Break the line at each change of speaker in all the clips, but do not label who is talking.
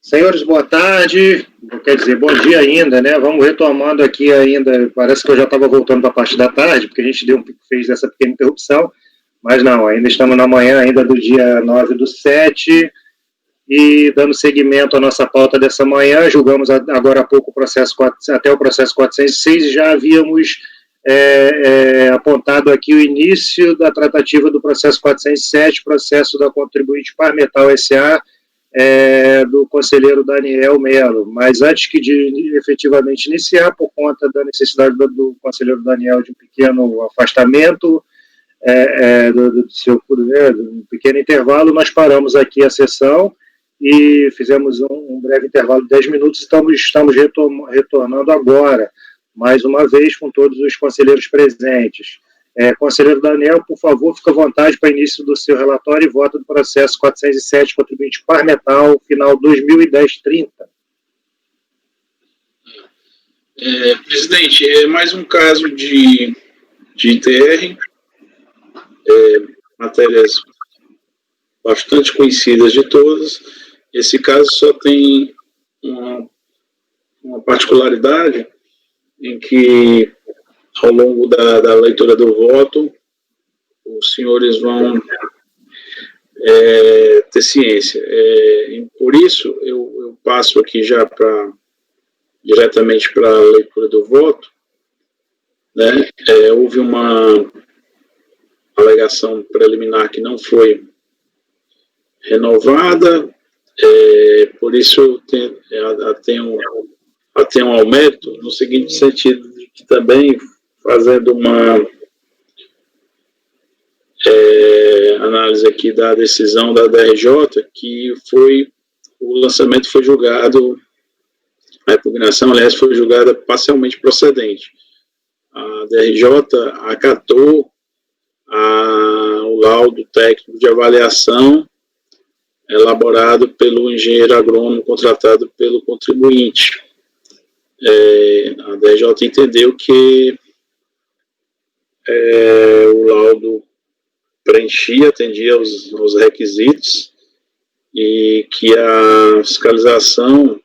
Senhores, boa tarde, quer dizer, bom dia ainda, né? Vamos retomando aqui ainda, parece que eu já estava voltando para a parte da tarde, porque a gente fez essa pequena interrupção, mas não, ainda estamos na manhã ainda do dia 9/7 e dando seguimento à nossa pauta dessa manhã, julgamos agora há pouco o processo, até o processo 406, e já havíamos apontado aqui o início da tratativa do processo 407, processo da contribuinte Parmetal S.A., do conselheiro Daniel Melo, mas antes de efetivamente iniciar, por conta da necessidade do conselheiro Daniel de um pequeno afastamento, um pequeno intervalo, nós paramos aqui a sessão e fizemos um breve intervalo de 10 minutos, estamos retornando agora, mais uma vez, com todos os conselheiros presentes. Conselheiro Daniel, por favor, fique à vontade para início do seu relatório e voto do processo 407, contribuinte Parmetal, final 2010-30.
Presidente, é mais um caso de ITR, matérias bastante conhecidas de todas. Esse caso só tem uma particularidade em que, ao longo da leitura do voto, os senhores vão ter ciência. Por isso, eu passo aqui já diretamente para a leitura do voto. Né? Houve uma alegação preliminar que não foi renovada, por isso atenho ao mérito, no seguinte sentido, de que também, fazendo uma análise aqui da decisão da DRJ, que o lançamento foi julgado, a impugnação, aliás, foi julgada parcialmente procedente. A DRJ acatou o laudo técnico de avaliação elaborado pelo engenheiro agrônomo contratado pelo contribuinte. A DRJ entendeu que o laudo atendia aos requisitos e que a fiscalização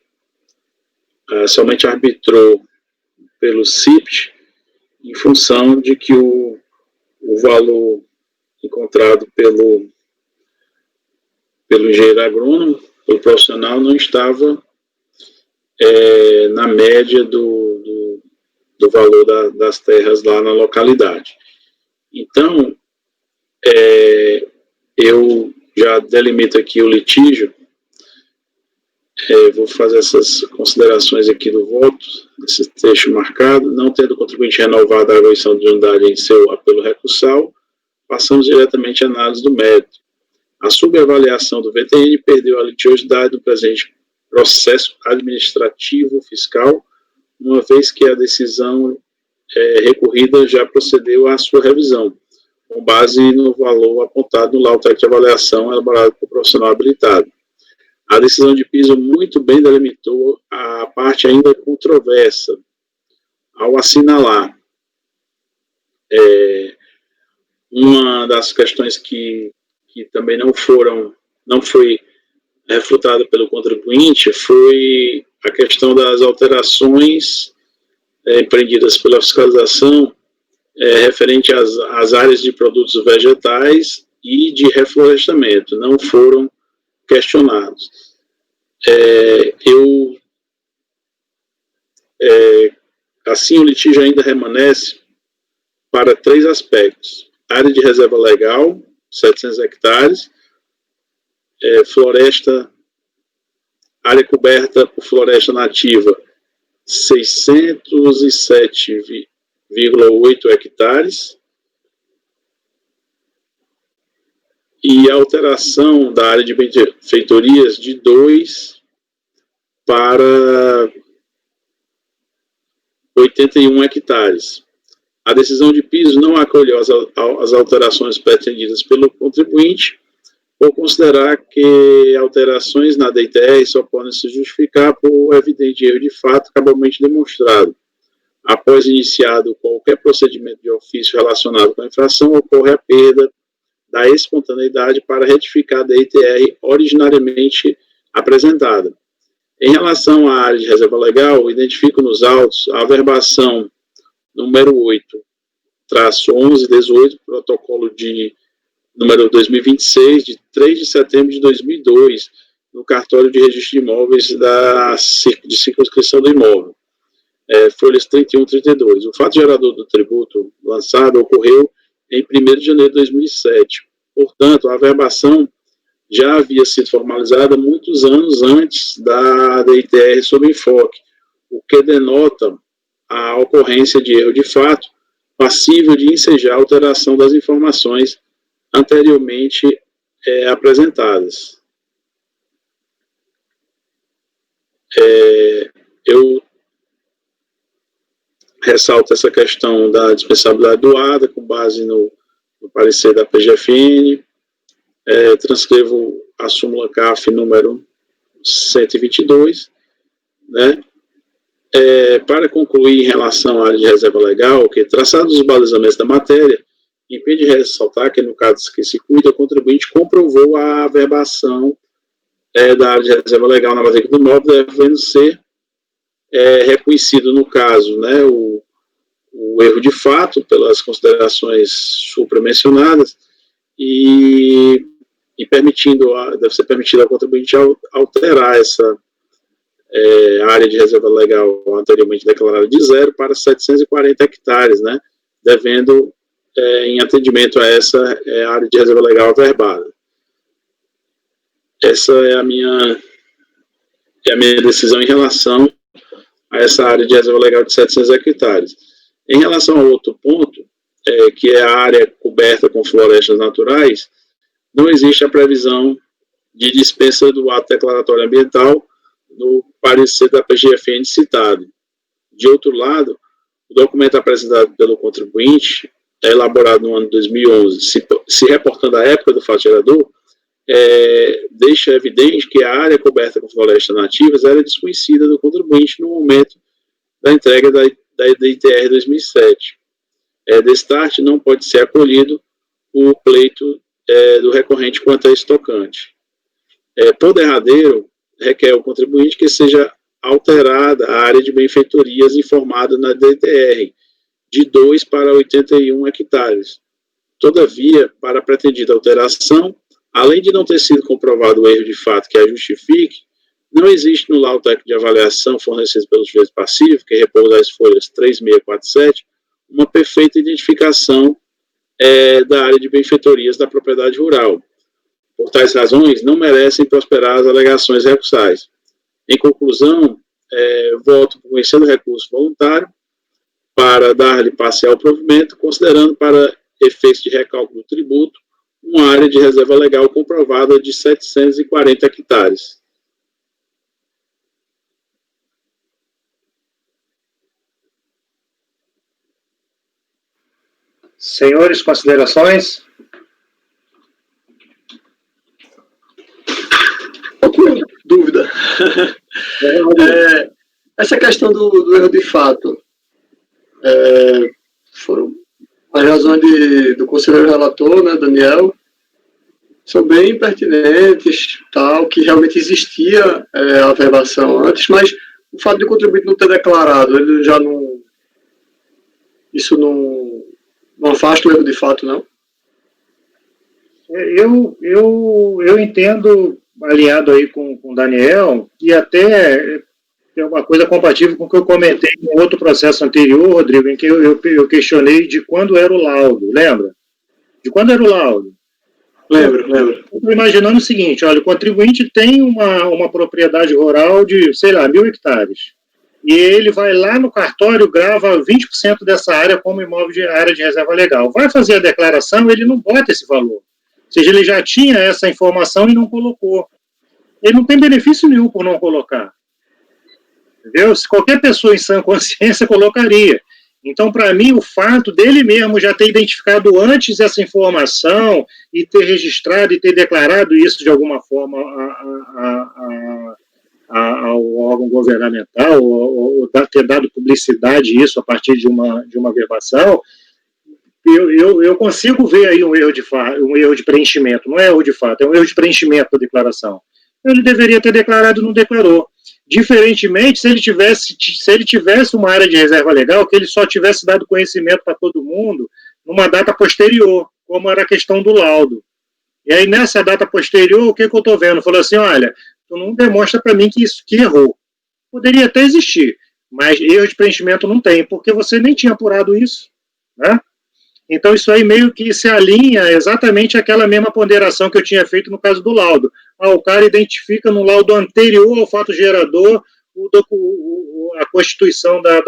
somente arbitrou pelo CIPT em função de que o valor encontrado pelo engenheiro agrônomo, pelo profissional, não estava na média do valor das terras lá na localidade. Então, eu já delimito aqui o litígio, vou fazer essas considerações aqui do voto, nesse texto marcado. Não tendo o contribuinte renovado a arguição de unidade em seu apelo recursal, passamos diretamente à análise do mérito. A subavaliação do VTN perdeu a litigiosidade do presente processo administrativo fiscal, uma vez que a decisão recorrida já procedeu à sua revisão, com base no valor apontado no laudo técnico de avaliação elaborado por profissional habilitado. A decisão de piso muito bem delimitou a parte ainda controversa, ao assinalar uma das questões que também não foi refutada pelo contribuinte, foi a questão das alterações empreendidas pela fiscalização referente às áreas de produtos vegetais e de reflorestamento. Não foram questionados. Assim, o litígio ainda remanesce para 3 aspectos: área de reserva legal, 700 hectares, floresta, área coberta por floresta nativa, 607,8 hectares, e a alteração da área de benfeitorias de 2 para 81 hectares. A decisão de piso não acolheu as alterações pretendidas pelo contribuinte, por considerar que alterações na DITR só podem se justificar por evidente erro de fato cabalmente demonstrado. Após iniciado qualquer procedimento de ofício relacionado com a infração, ocorre a perda da espontaneidade para retificar a DITR originariamente apresentada. Em relação à área de reserva legal, identifico nos autos a averbação número 8-1118, protocolo de número 2026, de 3 de setembro de 2002, no cartório de registro de imóveis de circunscrição do imóvel, folhas 31 e 32. O fato gerador do tributo lançado ocorreu em 1º de janeiro de 2007. Portanto, a averbação já havia sido formalizada muitos anos antes da DITR sob enfoque, o que denota a ocorrência de erro de fato, passível de ensejar a alteração das informações anteriormente apresentadas. Eu ressalto essa questão da dispensabilidade do ADA, com base no parecer da PGFN, transcrevo a súmula CAF número 122, né? Para concluir em relação à área de reserva legal, que traçados os balizamentos da matéria, impede ressaltar que, no caso que se cuida, o contribuinte comprovou a averbação da área de reserva legal na matrícula do imóvel, devendo ser reconhecido, no caso, né, o erro de fato, pelas considerações supramencionadas, e deve ser permitido ao contribuinte alterar essa área de reserva legal anteriormente declarada de 0 para 740 hectares, né, devendo, em atendimento a essa área de reserva legal averbada. Essa é a minha decisão em relação a essa área de reserva legal de 700 hectares. Em relação ao outro ponto, que é a área coberta com florestas naturais, não existe a previsão de dispensa do ato declaratório ambiental no parecer da PGFN citado. De outro lado, o documento apresentado pelo contribuinte, elaborado no ano de 2011, se reportando à época do fato gerador, deixa evidente que a área coberta com florestas nativas era desconhecida do contribuinte no momento da entrega da ITR 2007. Destarte, não pode ser acolhido o pleito do recorrente quanto a esse tocante. Por derradeiro, requer o contribuinte que seja alterada a área de benfeitorias informada na DTR, de 2 para 81 hectares. Todavia, para a pretendida alteração, além de não ter sido comprovado o erro de fato que a justifique, não existe no laudo técnico de avaliação fornecido pelo juiz passivo, que repousa as folhas 3647, uma perfeita identificação da área de benfeitorias da propriedade rural. Por tais razões, não merecem prosperar as alegações recursais. Em conclusão, voto por conhecer o recurso voluntário para dar-lhe parcial provimento, considerando para efeitos de recálculo do tributo uma área de reserva legal comprovada de 740 hectares.
Senhores, considerações?
Dúvida. Essa questão do erro de fato, foram as razões do conselheiro relator, né, Daniel, são bem pertinentes, tal, que realmente existia a averbação antes, mas o fato de o contribuinte não ter declarado, ele já não... Isso não afasta o erro de fato, não?
Eu entendo, alinhado aí com o Daniel, e até é uma coisa compatível com o que eu comentei em outro processo anterior, Rodrigo, em que eu questionei de quando era o laudo, lembra? De quando era o laudo?
Lembro.
Eu estou imaginando o seguinte, olha, o contribuinte tem uma propriedade rural de, sei lá, 1.000 hectares, e ele vai lá no cartório, grava 20% dessa área como imóvel de área de reserva legal. Vai fazer a declaração, ele não bota esse valor. Ou seja, ele já tinha essa informação e não colocou. Ele não tem benefício nenhum por não colocar. Entendeu? Se qualquer pessoa em sã consciência colocaria. Então, para mim, o fato dele mesmo já ter identificado antes essa informação e ter registrado e ter declarado isso de alguma forma ao órgão governamental, ou ter dado publicidade isso a partir de uma verbação, eu consigo ver aí um erro de preenchimento. Não é erro de fato, é um erro de preenchimento da declaração. Ele deveria ter declarado e não declarou. Diferentemente, se ele tivesse uma área de reserva legal, que ele só tivesse dado conhecimento para todo mundo numa data posterior, como era a questão do laudo. E aí, nessa data posterior, o que eu estou vendo? Falou assim, olha, tu não demonstra para mim que errou. Poderia até existir, mas erro de preenchimento não tem, porque você nem tinha apurado isso, né? Então, isso aí meio que se alinha exatamente àquela mesma ponderação que eu tinha feito no caso do laudo. O cara identifica no laudo anterior ao fato gerador a constituição da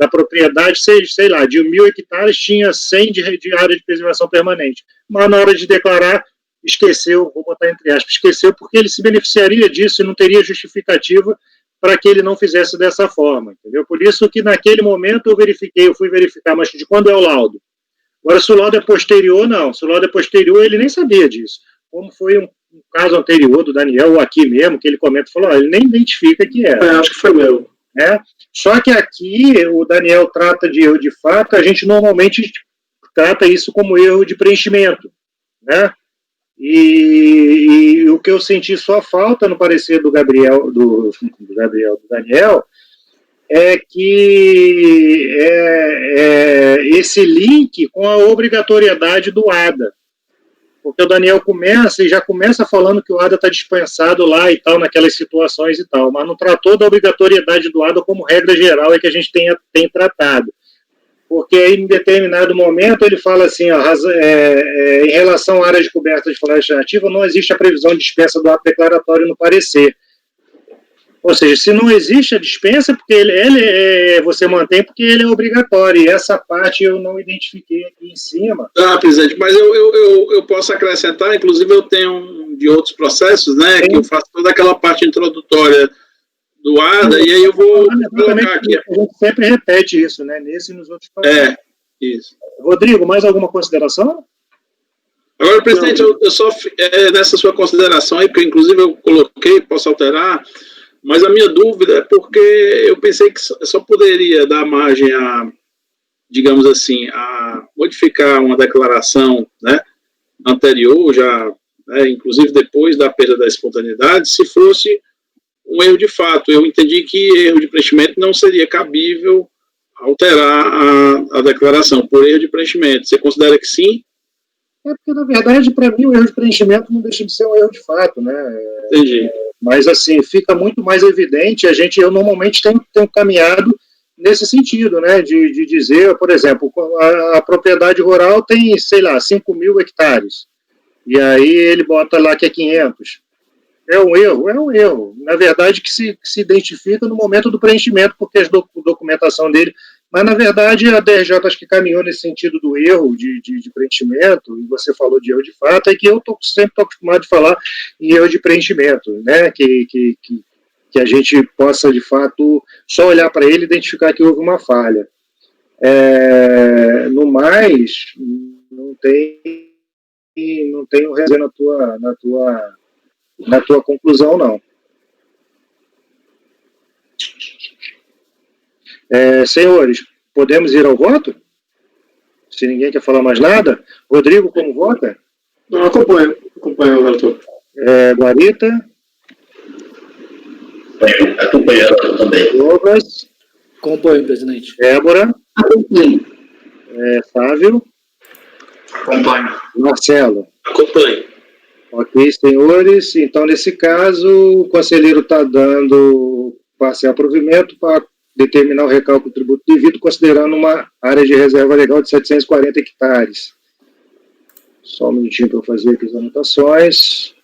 propriedade, sei lá, de 1.000 hectares tinha 100 de área de preservação permanente. Mas na hora de declarar, esqueceu, vou botar entre aspas, esqueceu porque ele se beneficiaria disso e não teria justificativa para que ele não fizesse dessa forma, entendeu? Por isso que naquele momento eu fui verificar, mas de quando é o laudo? Agora, se o laudo é posterior, não. Se o laudo é posterior, ele nem sabia disso. Como foi um caso anterior do Daniel, ou aqui mesmo, que ele comenta, falou, ele nem identifica que era.
Acho que foi meu.
Só que aqui o Daniel trata de erro de fato, a gente normalmente trata isso como erro de preenchimento, né? E o que eu senti só falta no parecer do Daniel, é que esse link com a obrigatoriedade do ADA. Porque o Daniel já começa falando que o ADA está dispensado lá e tal, naquelas situações e tal, mas não tratou da obrigatoriedade do ADA como regra geral é que a gente tem tratado. Porque aí, em determinado momento, ele fala assim, em relação à área de coberta de floresta nativa, não existe a previsão de dispensa do ato declaratório no parecer. Ou seja, se não existe a dispensa, porque você mantém porque ele é obrigatório, e essa parte eu não identifiquei aqui em cima.
Presidente, mas eu posso acrescentar, inclusive eu tenho de outros processos, né, que eu faço toda aquela parte introdutória do ADA, e aí eu vou colocar aqui.
A gente sempre repete isso, né? Nesse e nos outros processos.
Isso.
Rodrigo, mais alguma consideração?
Agora, presidente, eu só nessa sua consideração aí, porque inclusive eu coloquei, posso alterar, mas a minha dúvida é porque eu pensei que só poderia dar margem a, digamos assim, a modificar uma declaração, né, anterior, já, né, inclusive depois da perda da espontaneidade, se fosse um erro de fato. Eu entendi que erro de preenchimento não seria cabível alterar a declaração por erro de preenchimento. Você considera que sim?
Porque, na verdade, para mim, o erro de preenchimento não deixa de ser um erro de fato, né?
Entendi.
Mas, assim, fica muito mais evidente, eu normalmente tenho caminhado nesse sentido, né? De dizer, por exemplo, a propriedade rural tem, sei lá, 5.000 hectares. E aí ele bota lá que é 500. É um erro. Na verdade, que se identifica no momento do preenchimento, porque a documentação dele. Mas, na verdade, a DRJ acho que caminhou nesse sentido do erro de preenchimento, e você falou de erro de fato, é que eu sempre estou acostumado a falar em erro de preenchimento, né? Que a gente possa, de fato, só olhar para ele e identificar que houve uma falha. No mais, não tenho razão na tua conclusão, não. Senhores, podemos ir ao voto? Se ninguém quer falar mais nada. Rodrigo, como vota?
Não, acompanho o relator.
Guarita?
Acompanhando também.
Douglas?
Acompanho, presidente.
Débora?
Acompanho.
Fábio?
Acompanho.
Marcelo?
Acompanho.
Ok, senhores. Então, nesse caso, o conselheiro está dando parcial provimento para determinar o recálculo do tributo devido, considerando uma área de reserva legal de 740 hectares. Só um minutinho para eu fazer aqui as anotações.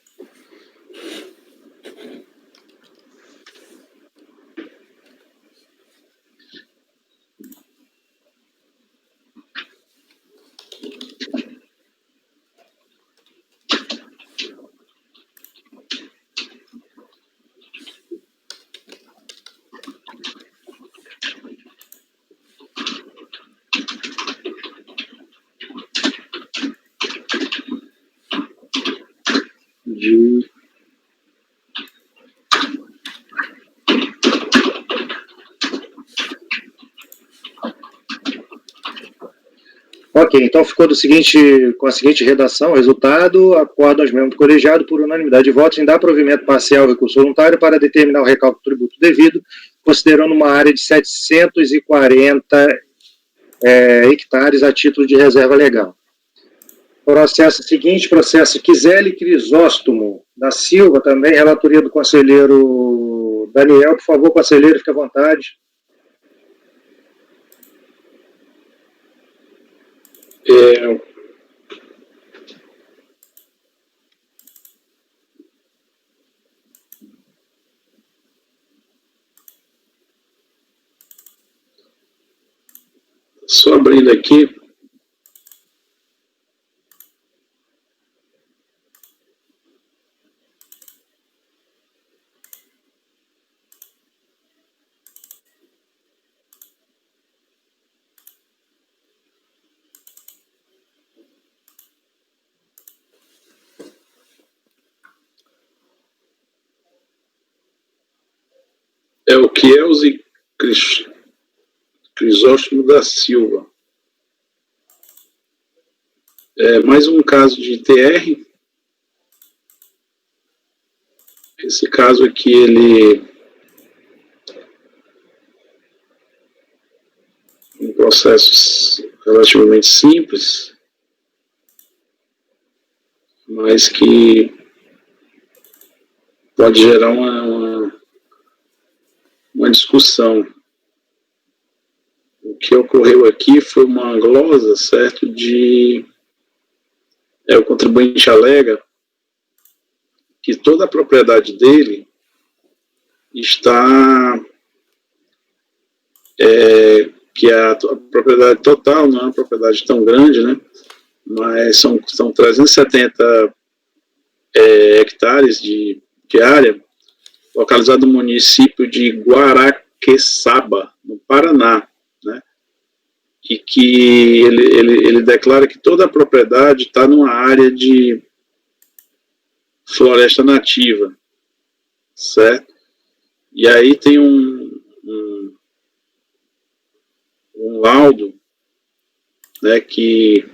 Ok, então ficou com a seguinte redação, resultado, acordam os membros do colegiado por unanimidade de votos em dar provimento parcial ao recurso voluntário para determinar o recálculo do tributo devido, considerando uma área de 740 hectares a título de reserva legal. Processo seguinte, processo Quisele Crisóstomo da Silva, também, relatoria do conselheiro Daniel. Por favor, conselheiro, fique à vontade.
Só abrindo aqui. É o Kielze Crisóstomo da Silva. Mais um caso de TR. Esse caso aqui, ele um processo relativamente simples, mas que pode gerar uma discussão. O que ocorreu aqui foi uma glosa, certo, o contribuinte alega que toda a propriedade dele está, que a propriedade total não é uma propriedade tão grande, né, mas são 370 hectares de área, localizado no município de Guaraqueçaba, no Paraná, né? E que ele declara que toda a propriedade está numa área de floresta nativa, certo? E aí tem um laudo, né, que,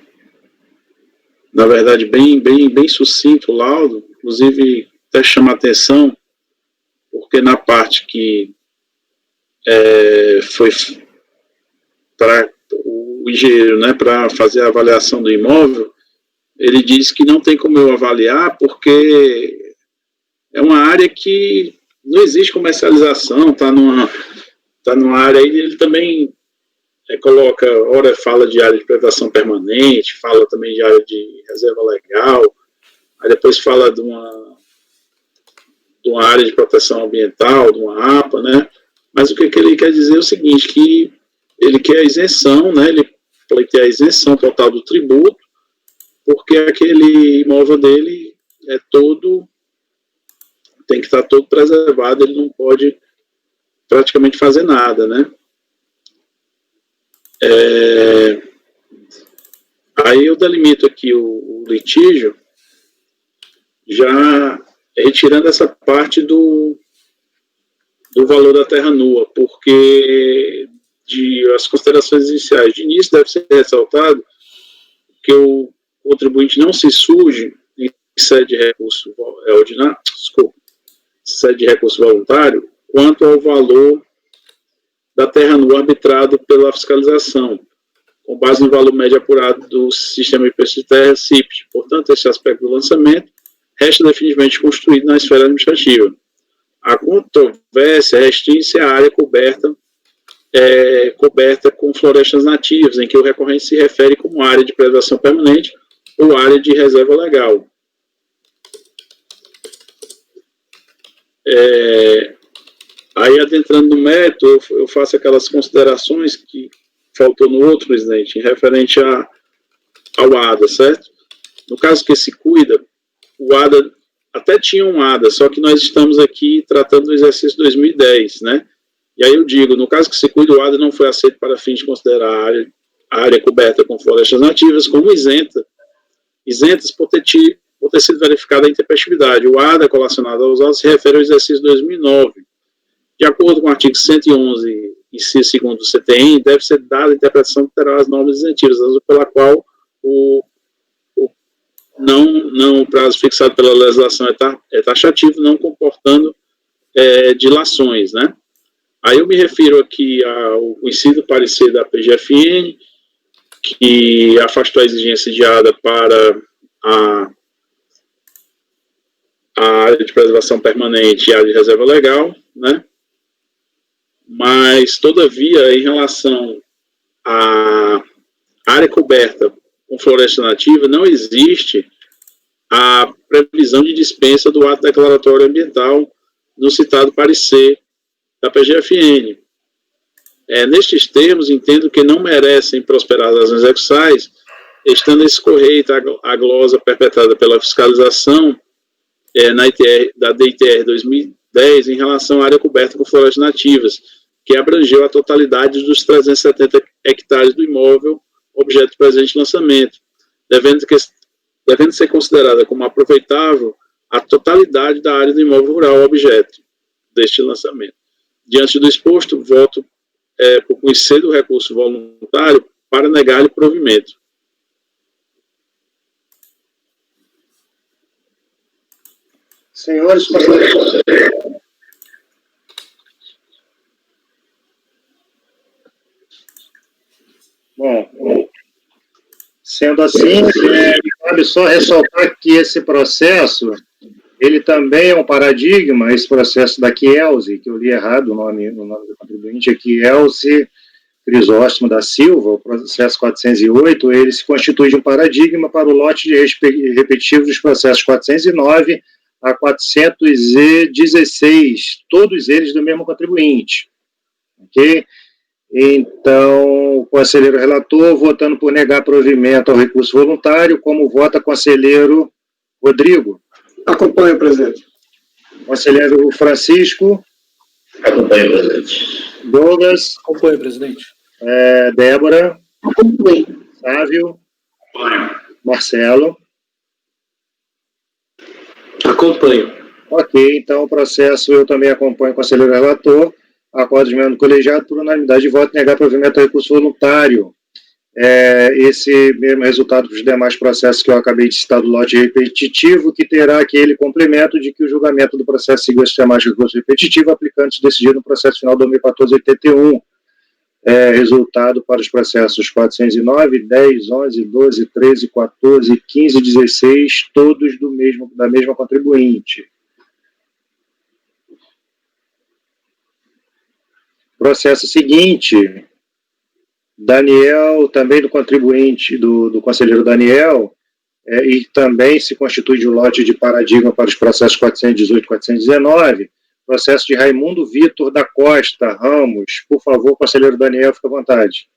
na verdade, bem sucinto o laudo, inclusive até chama atenção, porque na parte que foi para o engenheiro, né, para fazer a avaliação do imóvel, ele diz que não tem como eu avaliar porque é uma área que não existe comercialização, está numa área aí, ele também coloca, ora fala de área de preservação permanente, fala também de área de reserva legal, aí depois fala de uma área de proteção ambiental, de uma APA, né? Mas o que ele quer dizer é o seguinte, que ele quer a isenção, né? Ele pleiteia a isenção total do tributo, porque aquele imóvel dele tem que estar todo preservado, ele não pode praticamente fazer nada, né? Aí eu delimito aqui o litígio, já retirando essa parte do valor da terra nua, porque as considerações iniciais de início deve ser ressaltado que o contribuinte não se surge em sede de recurso ordinário, sede de recurso voluntário, quanto ao valor da terra nua arbitrado pela fiscalização, com base no valor médio apurado do Sistema de Preços de Terra, SIPT. Portanto, esse aspecto do lançamento resta definitivamente construído na esfera administrativa. A controvérsia restringe-se à área coberta com florestas nativas, em que o recorrente se refere como área de preservação permanente ou área de reserva legal. Aí, adentrando no mérito, eu faço aquelas considerações que faltou no outro, presidente, em referente ao ADA, certo? No caso que se cuida, o ADA, até tinha um ADA, só que nós estamos aqui tratando do exercício 2010, né? E aí eu digo, no caso que se cuida, o ADA não foi aceito para fim de considerar a área coberta com florestas nativas como isentas por ter sido verificada a intempestividade. O ADA colacionado aos autos se refere ao exercício 2009. De acordo com o artigo 111 inciso segundo do CTN, deve ser dada a interpretação que terá as normas isentivas, pela qual o prazo fixado pela legislação é taxativo, não comportando dilações, né? Aí eu me refiro aqui ao conhecido parecer da PGFN, que afastou a exigência de ADA para a área de preservação permanente e a área de reserva legal, né? Mas, todavia, em relação à área coberta com floresta nativa, não existe a previsão de dispensa do ato declaratório ambiental no citado parecer da PGFN. Nestes termos, entendo que não merecem prosperar as ações recursais, estando escorreita a glosa perpetrada pela fiscalização da DITR 2010 em relação à área coberta com florestas nativas, que abrangeu a totalidade dos 370 hectares do imóvel objeto do presente lançamento, devendo ser considerada como aproveitável a totalidade da área do imóvel rural objeto deste lançamento. Diante do exposto, voto por conhecer do recurso voluntário para negar-lhe provimento.
Senhores, bom, sendo assim, cabe só ressaltar que esse processo, ele também é um paradigma, esse processo da Kielce, que eu li errado o nome do contribuinte, é Kielce Crisóstomo da Silva, o processo 408, ele se constitui de um paradigma para o lote de repetitivo dos processos 409 a 416, todos eles do mesmo contribuinte. Ok? Então, o conselheiro relator, votando por negar provimento ao recurso voluntário, como vota o conselheiro Rodrigo?
Acompanho, presidente.
Conselheiro Francisco?
Acompanho, presidente.
Douglas?
Acompanho, presidente.
Débora?
Acompanho.
Sávio? Marcelo?
Acompanho.
Ok, então o processo eu também acompanho o conselheiro relator, acordo de membro colegiado por unanimidade de voto negar provimento ao recurso voluntário. Esse mesmo resultado para os demais processos que eu acabei de citar do lote repetitivo, que terá aquele complemento de que o julgamento do processo seguiu as demais recurso repetitivo, aplicando-se decidido no processo final 2014-81. Resultado para os processos 409, 10, 11, 12, 13, 14, 15, 16, todos da mesma contribuinte. Processo seguinte, Daniel, também do contribuinte, do conselheiro Daniel, e também se constitui de um lote de paradigma para os processos 418 e 419, processo de Raimundo Vitor da Costa Ramos. Por favor, conselheiro Daniel, fique à vontade.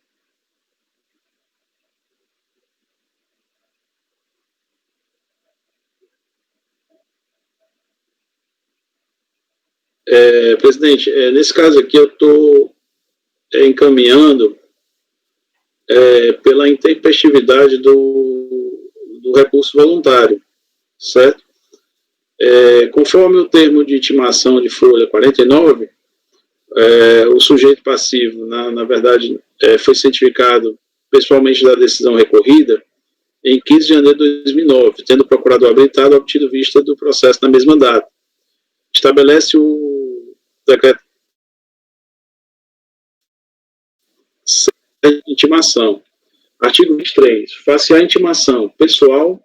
Presidente, nesse caso aqui eu estou encaminhando pela intempestividade do recurso voluntário, certo? Conforme o termo de intimação de folha 49, o sujeito passivo, na verdade, foi cientificado pessoalmente da decisão recorrida em 15 de janeiro de 2009, tendo o procurador habilitado obtido vista do processo na mesma data. Estabelece o decreto de intimação. Artigo 23. Faz-se a intimação pessoal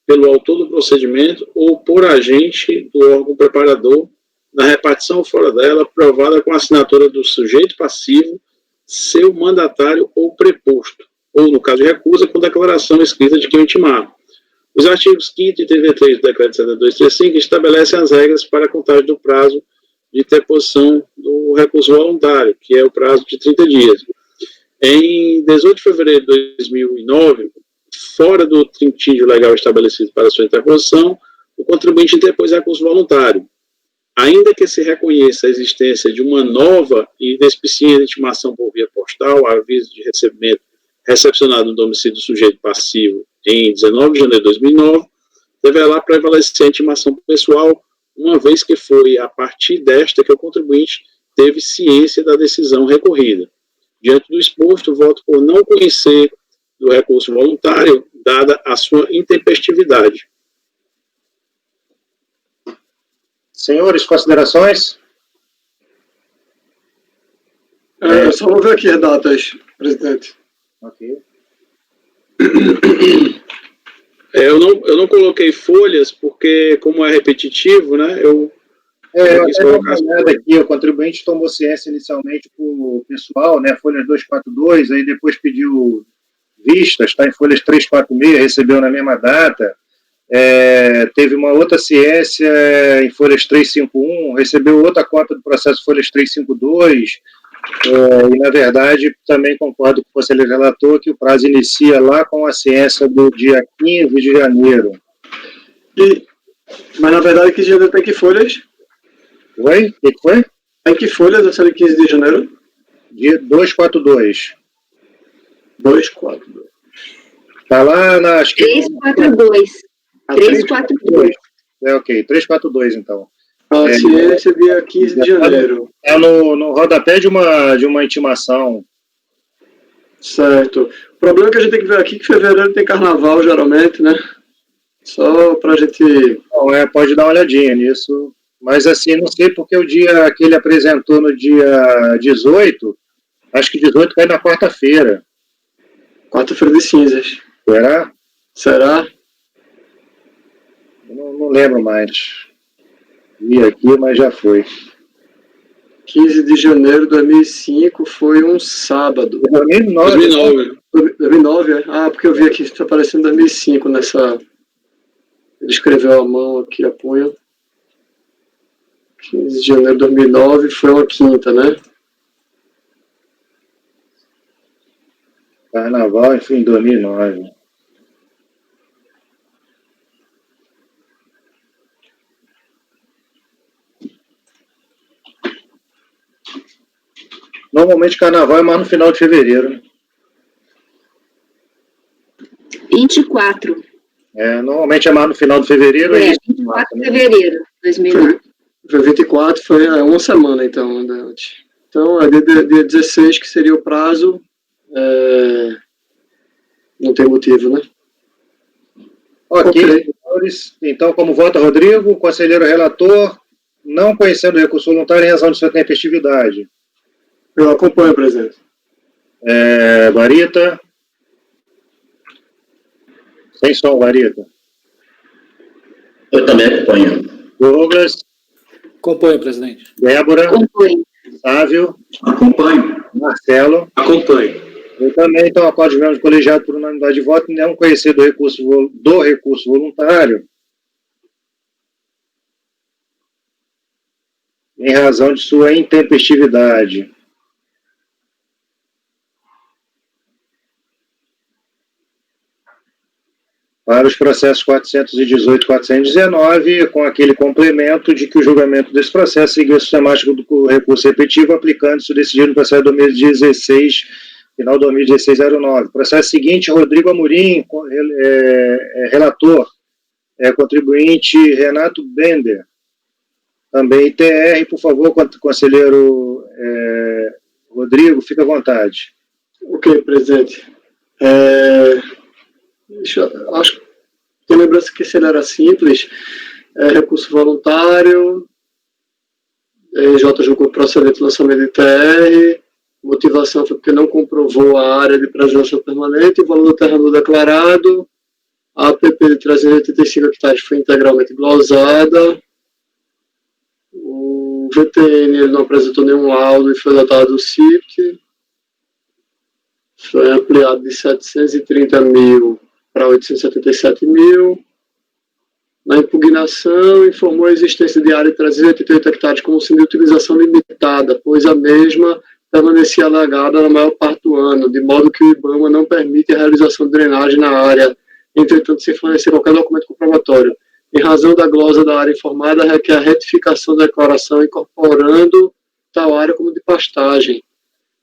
pelo autor do procedimento ou por agente do órgão preparador, na repartição ou fora dela, aprovada com a assinatura do sujeito passivo, seu mandatário ou preposto, ou, no caso de recusa, com declaração escrita de quem intimar. Os artigos 5º e 33 do Decreto 7235 estabelecem as regras para a contagem do prazo de interposição do recurso voluntário, que é o prazo de 30 dias. Em 18 de fevereiro de 2009, fora do trintígio legal estabelecido para sua interposição, o contribuinte interpôs recurso voluntário. Ainda que se reconheça a existência de uma nova e inexplicita intimação por via postal, aviso de recebimento recepcionado no domicílio do sujeito passivo em 19 de janeiro de 2009, deverá prevalecer a intimação pessoal, uma vez que foi a partir desta que o contribuinte teve ciência da decisão recorrida. Diante do exposto, voto por não conhecer do recurso voluntário, dada a sua intempestividade.
Senhores, considerações?
Só vou ver aqui as datas, presidente.
Ok.
Eu não coloquei folhas, porque, como é repetitivo, né, eu quis
Eu
colocar as
uma olhada aqui, o contribuinte tomou ciência inicialmente para o pessoal, né, folhas 242, aí depois pediu vistas, está em folhas 346, recebeu na mesma data. Teve uma outra ciência em folhas 351, recebeu outra cópia do processo folhas 352, e na verdade também concordo com o conselheiro relator que o prazo inicia lá com a ciência do dia 15 de janeiro.
Mas na verdade, 15 de janeiro tem que folhas?
Oi? O que foi?
Tem que folhas a série 15 de janeiro?
Dia 242.
242.
Está lá nas...
342. 342.
Ok, 342 então.
A ciência dia 15 de janeiro.
É no rodapé de uma intimação.
Certo. O problema é que a gente tem que ver aqui que fevereiro tem carnaval, geralmente, né? Só pra gente...
Não, pode dar uma olhadinha nisso. Mas assim, não sei porque o dia que ele apresentou no dia 18, acho que 18 cai na quarta-feira.
Quarta-feira de cinzas.
Será?
Será?
Eu não lembro mais. Vi aqui, mas já foi.
15 de janeiro de 2005 foi um sábado.
2009.
2009, é? Ah, porque eu vi aqui, está aparecendo 2005 nessa... Ele escreveu a mão aqui, a punha. 15 de janeiro de 2009 foi uma quinta, né?
Carnaval, enfim, 2009. Normalmente carnaval é mais no final de fevereiro, né?
24.
Normalmente é mais no final de fevereiro.
24 de fevereiro de 2009.
Foi 24, foi uma semana, então, antes. Então, é dia 16, que seria o prazo. Não tem motivo, né?
Ok. Senhores. Então, como vota Rodrigo, conselheiro relator, não conhecendo o recurso voluntário em razão de sua tempestividade.
Eu acompanho, presidente.
Varita. Sem som, Varita.
Eu também acompanho.
Douglas.
Acompanho, presidente.
Débora.
Acompanho.
Sávio.
Acompanho.
Marcelo.
Acompanho.
Eu também, então, acordo de membros do colegiado por unanimidade de voto, não conhecer do recurso voluntário, em razão de sua intempestividade. Para os processos 418 e 419, com aquele complemento de que o julgamento desse processo seguiu a sistemática do recurso repetitivo, aplicando-se o decidido no processo de 2016, final de 2016-09. Processo seguinte, Rodrigo Amorim, relator, contribuinte Renato Bender, também ITR, por favor, conselheiro Rodrigo, fica à vontade.
Ok, presidente. Acho que tem lembrança que esse era simples. Recurso voluntário, J julgou procedente do lançamento de ITR, motivação foi porque não comprovou a área de preservação permanente, o valor do terreno declarado, a APP de 385 hectares foi integralmente glosada, o VTN ele não apresentou nenhum laudo e foi dotado do CIPT, foi ampliado de 730 mil para 877 mil. Na impugnação, informou a existência de área de 388 hectares como sendo de utilização limitada, pois a mesma permanecia alagada na maior parte do ano, de modo que o IBAMA não permite a realização de drenagem na área, entretanto, sem fornecer qualquer documento comprobatório. Em razão da glosa da área informada, requer a retificação da declaração, incorporando tal área como de pastagem.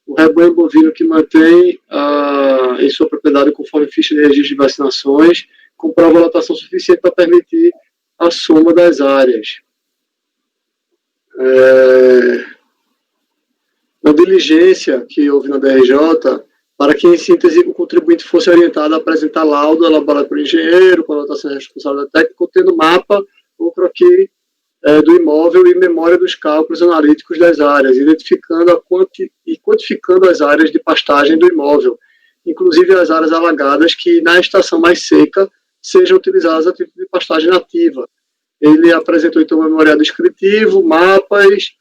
O rebanho bovino que mantém em sua propriedade, conforme ficha de registro de vacinações, comprova lotação suficiente para permitir a soma das áreas. na diligência que houve na DRJ, para que, em síntese, o contribuinte fosse orientado a apresentar laudo elaborado por engenheiro, com anotação responsável da técnica, contendo mapa ou croquis do imóvel e memória dos cálculos analíticos das áreas, identificando e quantificando as áreas de pastagem do imóvel, inclusive as áreas alagadas que, na estação mais seca, sejam utilizadas a título de pastagem nativa. Ele apresentou, então, um memorial descritivo, mapas,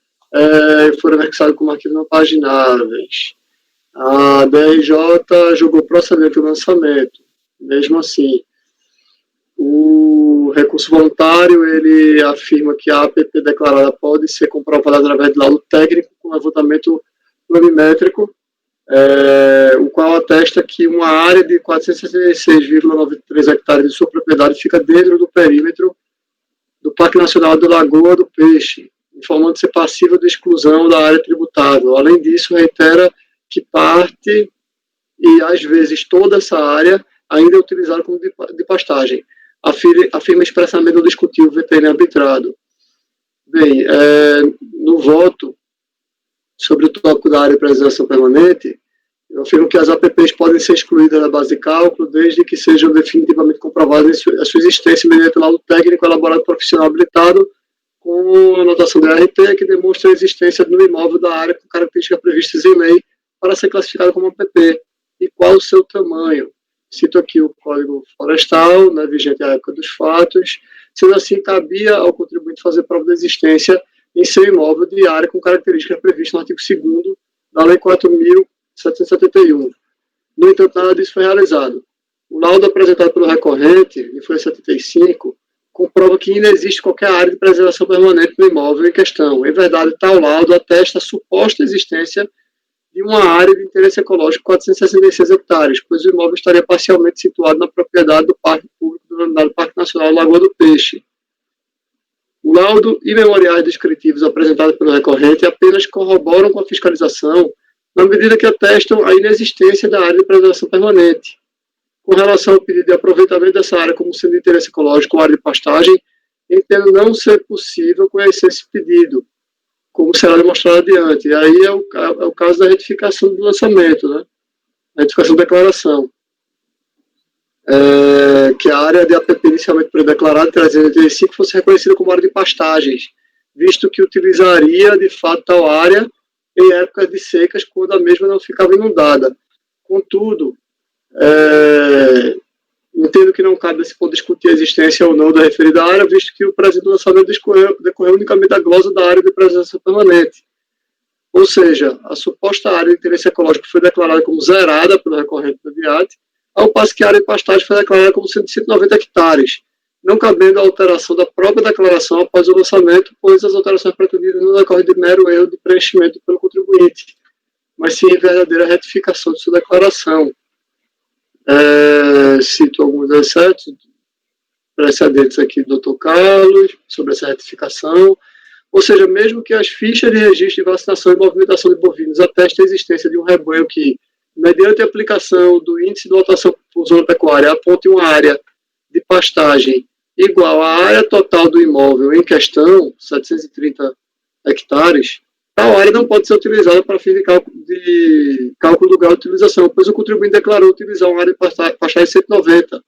foram anexados como arquivos não pagináveis. A DRJ julgou procedente o lançamento. Mesmo assim, o recurso voluntário, ele afirma que a APP declarada pode ser comprovada através de laudo técnico com levantamento planimétrico, o qual atesta que uma área de 466,93 hectares de sua propriedade fica dentro do perímetro do Parque Nacional da Lagoa do Peixe, informando ser passível de exclusão da área tributável. Além disso, reitera que parte e, às vezes, toda essa área ainda é utilizada como de pastagem. Afirma expressamente não discutir o VTN arbitrado. Bem, no voto sobre o tópico da área de preservação permanente, eu afirmo que as APPs podem ser excluídas da base de cálculo desde que sejam definitivamente comprovadas a sua existência mediante laudo técnico elaborado por profissional habilitado com anotação da RT que demonstra a existência no imóvel da área com características previstas em lei para ser classificada como APP e qual o seu tamanho. Cito aqui o Código Florestal, né, vigente à época dos fatos. Sendo assim, cabia ao contribuinte fazer prova da existência em seu imóvel de área com características previstas no artigo 2º da Lei 4.771. No entanto, nada disso foi realizado. O laudo apresentado pelo recorrente, em folha 75, comprova que ainda existe qualquer área de preservação permanente no imóvel em questão. Em verdade, tal laudo atesta a suposta existência de uma área de interesse ecológico de 466 hectares, pois o imóvel estaria parcialmente situado na propriedade do Parque Público denominado Parque Nacional Lagoa do Peixe. O laudo e memoriais descritivos apresentados pelo recorrente apenas corroboram com a fiscalização na medida que atestam a inexistência da área de preservação permanente. Com relação ao pedido de aproveitamento dessa área como sendo de interesse ecológico ou área de pastagem, entendo não ser possível conhecer esse pedido, como será demonstrado adiante. E aí é o caso da retificação do lançamento, né? A retificação da declaração. Que a área de APP inicialmente declarada, 385, fosse reconhecida como área de pastagens, visto que utilizaria, de fato, tal área em épocas de secas, quando a mesma não ficava inundada. Contudo, entendo que não cabe nesse ponto discutir a existência ou não da referida área, visto que o presente do lançamento decorreu unicamente da glosa da área de preservação permanente. Ou seja, a suposta área de interesse ecológico foi declarada como zerada pelo recorrente do DIAT, ao passo que a área de pastagem foi declarada como 190 hectares, não cabendo a alteração da própria declaração após o lançamento, pois as alterações pretendidas não decorrem de mero erro de preenchimento pelo contribuinte, mas sim verdadeira retificação de sua declaração. Cito alguns excetos precedentes aqui do Dr. Carlos sobre essa retificação. Ou seja, mesmo que as fichas de registro de vacinação e movimentação de bovinos atestem a existência de um rebanho que, mediante a aplicação do índice de lotação por zona pecuária, aponte uma área de pastagem igual à área total do imóvel em questão, 730 hectares, tal área não pode ser utilizada para fins de cálculo do grau de utilização, pois o contribuinte declarou utilizar uma área de pastagem 190,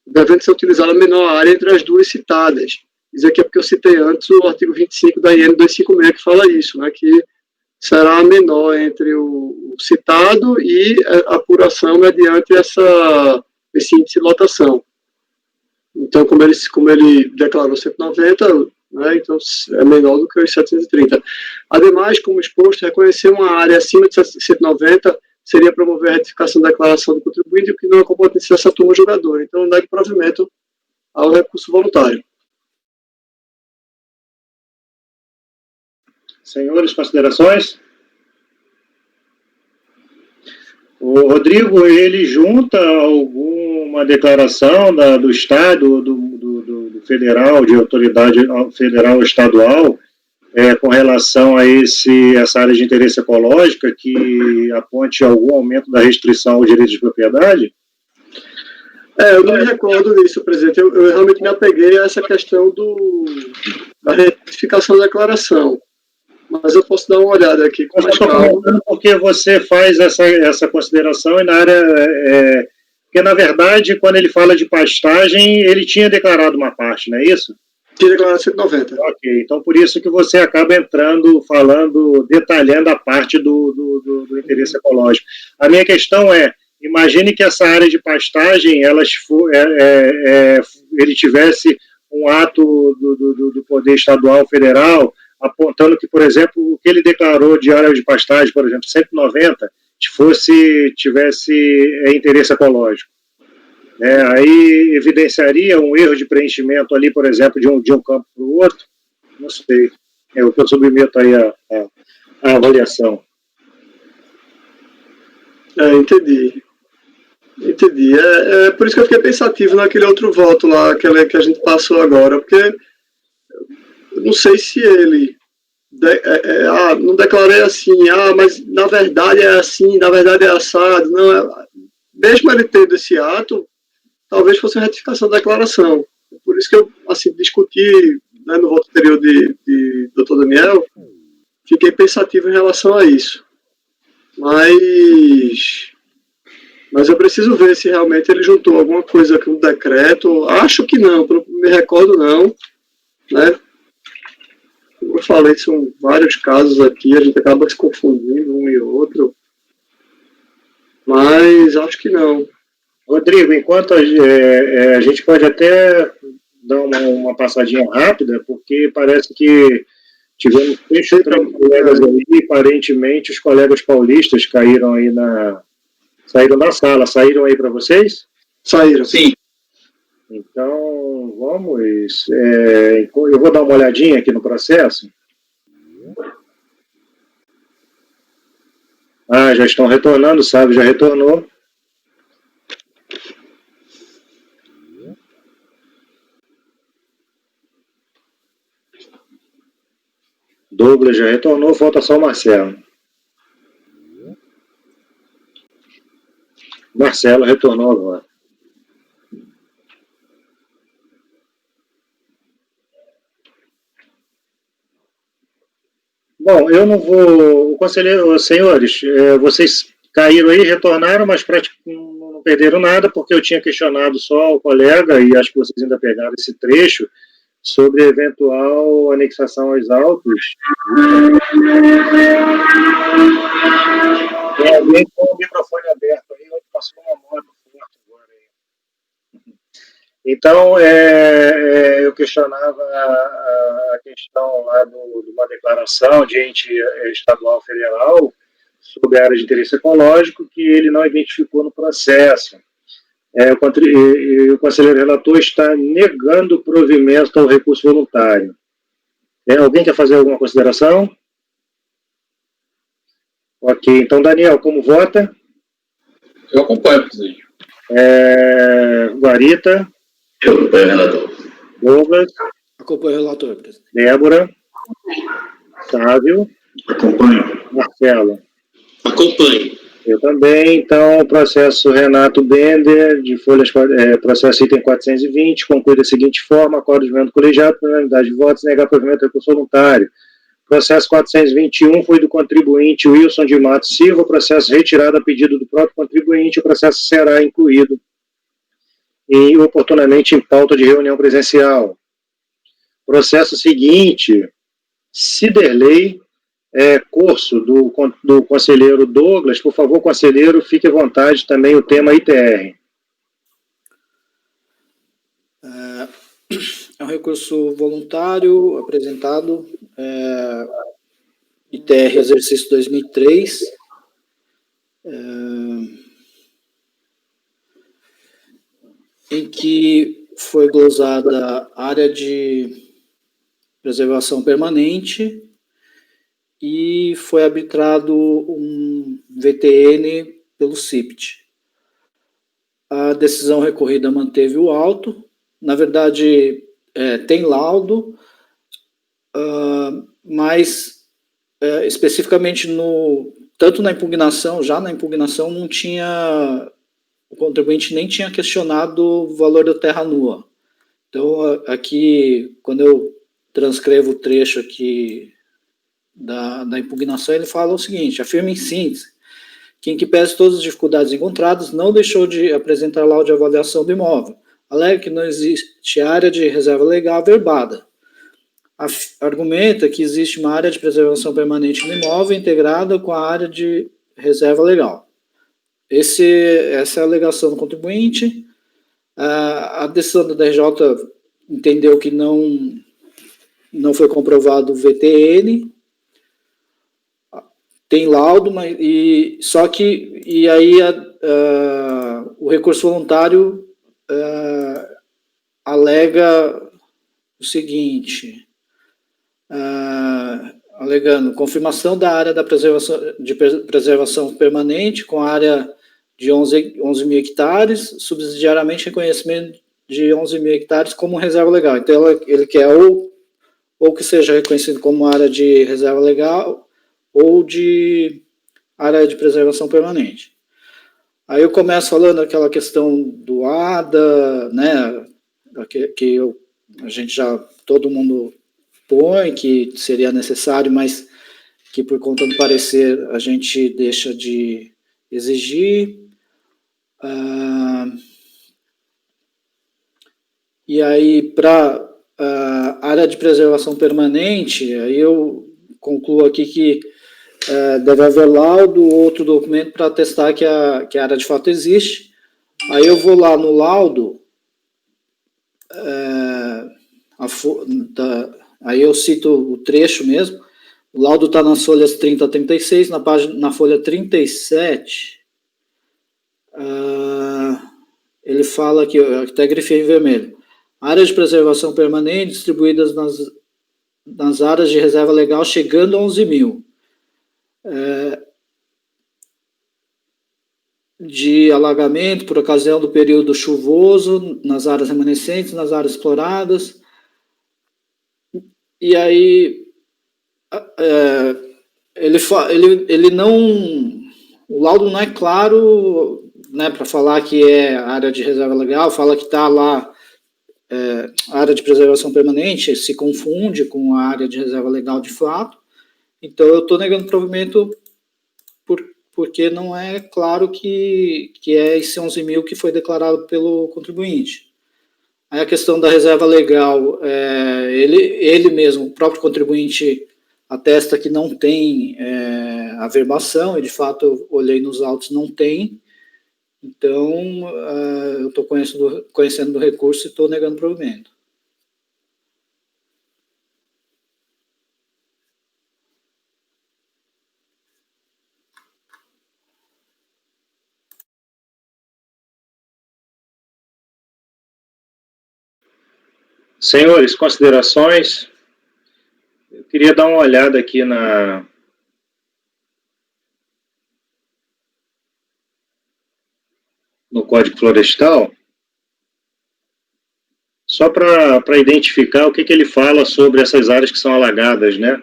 devendo ser utilizada a menor área entre as duas citadas. Isso aqui é porque eu citei antes o artigo 25 da IN 256, que fala isso, né, que será a menor entre o citado e a apuração mediante esse índice de lotação. Então, como ele declarou 190, né, então é menor do que os 730. Ademais, como exposto, reconhecer uma área acima de 190 seria promover a retificação da declaração do contribuinte, o que não é competência dessa turma julgadora. Então, negue provimento ao recurso voluntário.
Senhores, considerações? O Rodrigo, ele junta alguma declaração do Estado, do federal, de autoridade federal ou estadual, com relação a essa área de interesse ecológica que aponte algum aumento da restrição ao direito de propriedade?
Eu não me recordo disso, presidente. Eu realmente me apeguei a essa questão da retificação da declaração. mas eu posso dar uma olhada aqui com
Eu
mais
estou
calma.
comentando porque você faz essa consideração e na área... porque, na verdade, quando ele fala de pastagem, ele tinha declarado uma parte, não é isso?
Tinha declarado 190.
Ok, então por isso que você acaba entrando, falando, detalhando a parte do interesse ecológico. A minha questão é, imagine que essa área de pastagem, ele tivesse um ato do Poder Estadual, Federal, apontando que, por exemplo, o que ele declarou de área de pastagem, por exemplo, 190, tivesse interesse ecológico. Aí evidenciaria um erro de preenchimento ali, por exemplo, de um campo para o outro. Não sei. É o que eu submeto aí a avaliação.
Entendi. É por isso que eu fiquei pensativo naquele outro voto lá, aquele que a gente passou agora, porque eu não sei se ele não declarei assim, mas na verdade é assim, na verdade é assado. Não, mesmo ele tendo esse ato, talvez fosse a retificação da declaração. Por isso que eu discuti, né, no voto anterior de Dr. Daniel, fiquei pensativo em relação a isso. Mas eu preciso ver se realmente ele juntou alguma coisa com o decreto. Acho que não, não me recordo não. Né? Como eu falei, são vários casos aqui, a gente acaba se confundindo um e outro. Mas acho que não.
Rodrigo, enquanto a gente pode até dar uma passadinha rápida, porque parece que tivemos 3 colegas aí, e aparentemente os colegas paulistas saíram da sala. Saíram aí para vocês?
Saíram.
Sim.
Então, vamos... eu vou dar uma olhadinha aqui no processo. Já estão retornando, sabe? Já retornou. Douglas já retornou, falta só o Marcelo. Marcelo retornou agora. Bom, eu não vou... Conselheiro, senhores, vocês caíram aí, retornaram, mas não perderam nada, porque eu tinha questionado só o colega, e acho que vocês ainda pegaram esse trecho, sobre eventual anexação aos autos. Tem alguém com o microfone aberto aí, onde passou uma moto forte agora aí. Então, eu questionava a questão lá de uma declaração de ente estadual federal sobre a área de interesse ecológico que ele não identificou no processo. O conselheiro relator está negando o provimento ao recurso voluntário. Alguém quer fazer alguma consideração? Ok, então, Daniel, como vota?
Eu acompanho, presidente.
Guarita?
Eu acompanho o relator.
Douglas?
Acompanho o relator, presidente.
Débora? Sávio?
Acompanho.
Marcelo?
Acompanho.
Eu também. Então, o processo Renato Bender, de folhas, processo item 420, conclui da seguinte forma: acordo de vento colegiado, por unanimidade de votos, negar provimento do recurso voluntário. Processo 421 foi do contribuinte Wilson de Matos Silva, processo retirado a pedido do próprio contribuinte, o processo será incluído oportunamente em pauta de reunião presencial. Processo seguinte, Ciderley Corso, do conselheiro Douglas. Por favor, conselheiro, fique à vontade também o tema ITR.
É um recurso voluntário apresentado, ITR exercício 2003, em que foi glosada a área de preservação permanente e foi arbitrado um VTN pelo CIPT. A decisão recorrida manteve o auto. Na verdade, tem laudo, mas especificamente tanto na impugnação, não tinha, o contribuinte nem tinha questionado o valor da terra nua. Então, aqui, quando eu transcrevo o trecho aqui da impugnação, ele fala o seguinte: afirma em síntese que, em que pese todas as dificuldades encontradas, não deixou de apresentar laudo de avaliação do imóvel. Alega que não existe área de reserva legal averbada. Argumenta que existe uma área de preservação permanente no imóvel integrada com a área de reserva legal. Essa é a alegação do contribuinte. A decisão da DRJ entendeu que não foi comprovado o VTN, tem laudo, mas e aí o recurso voluntário alega o seguinte, alegando confirmação da área de preservação permanente com área de 11 mil hectares, subsidiariamente reconhecimento de 11 mil hectares como reserva legal. Então, ele quer ou que seja reconhecido como área de reserva legal ou de área de preservação permanente. Aí eu começo falando aquela questão do ADA, né, que a gente já, todo mundo põe que seria necessário, mas que por conta do parecer a gente deixa de exigir. E aí, para a área de preservação permanente, aí eu concluo aqui que deve haver laudo ou outro documento para atestar que a área de fato existe. Aí eu vou lá no laudo, aí eu cito o trecho mesmo. O laudo está nas folhas 30 a 36, na folha 37, ele fala que até grifei em vermelho. Áreas de preservação permanente distribuídas nas áreas de reserva legal chegando a 11 mil. De alagamento por ocasião do período chuvoso nas áreas remanescentes, nas áreas exploradas. E aí ele não, o laudo não é claro, né, para falar que é área de reserva legal, fala que está lá a área de preservação permanente, se confunde com a área de reserva legal de fato. Então eu estou negando provimento porque não é claro que é esse 11 mil que foi declarado pelo contribuinte. Aí a questão da reserva legal, ele mesmo, o próprio contribuinte, atesta que não tem averbação, e de fato eu olhei nos autos, não tem. Então eu estou conhecendo do recurso e estou negando provimento.
Senhores, considerações? Eu queria dar uma olhada aqui no Código Florestal, só para identificar o que ele fala sobre essas áreas que são alagadas, né?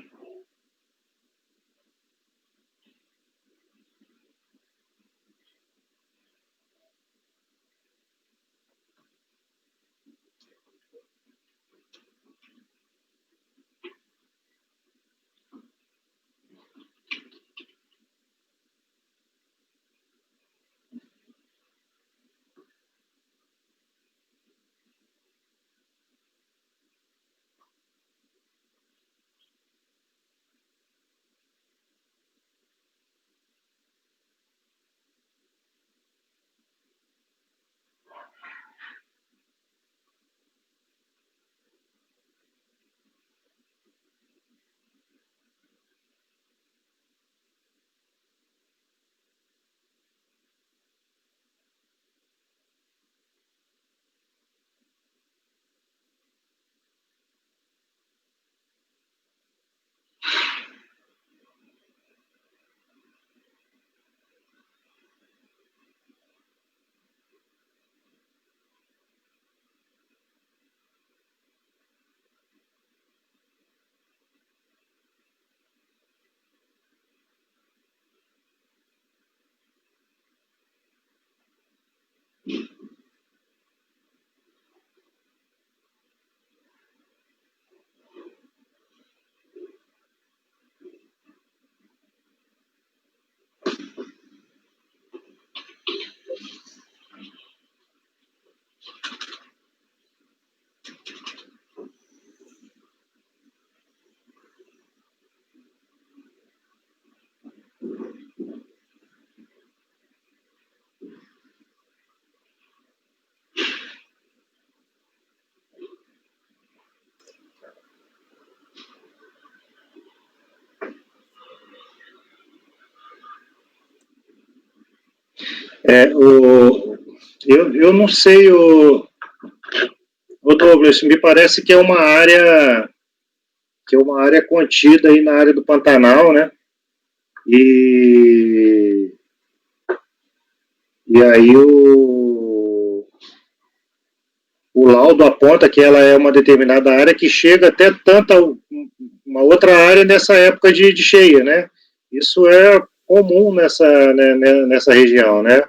Eu não sei, o Douglas, me parece que é uma área contida aí na área do Pantanal, né? E aí o laudo aponta que ela é uma determinada área que chega até uma outra área nessa época de cheia, né? Isso é comum nessa região, né?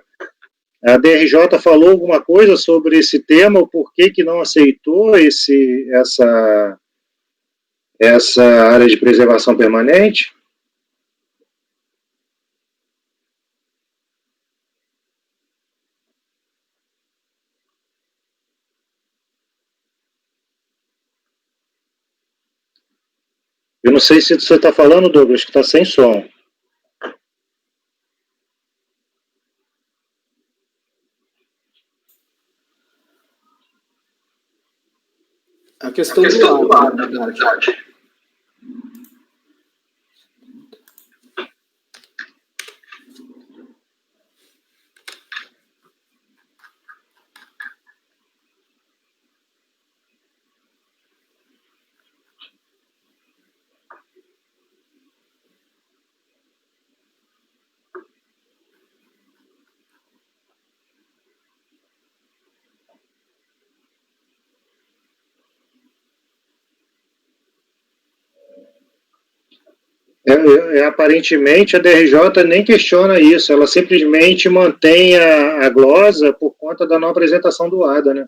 A DRJ falou alguma coisa sobre esse tema, o porquê que não aceitou essa área de preservação permanente? Eu não sei se você está falando, Douglas, que está sem som.
A questão do ar, na verdade.
Aparentemente a DRJ nem questiona isso, ela simplesmente mantém a glosa por conta da não apresentação do ADA, né?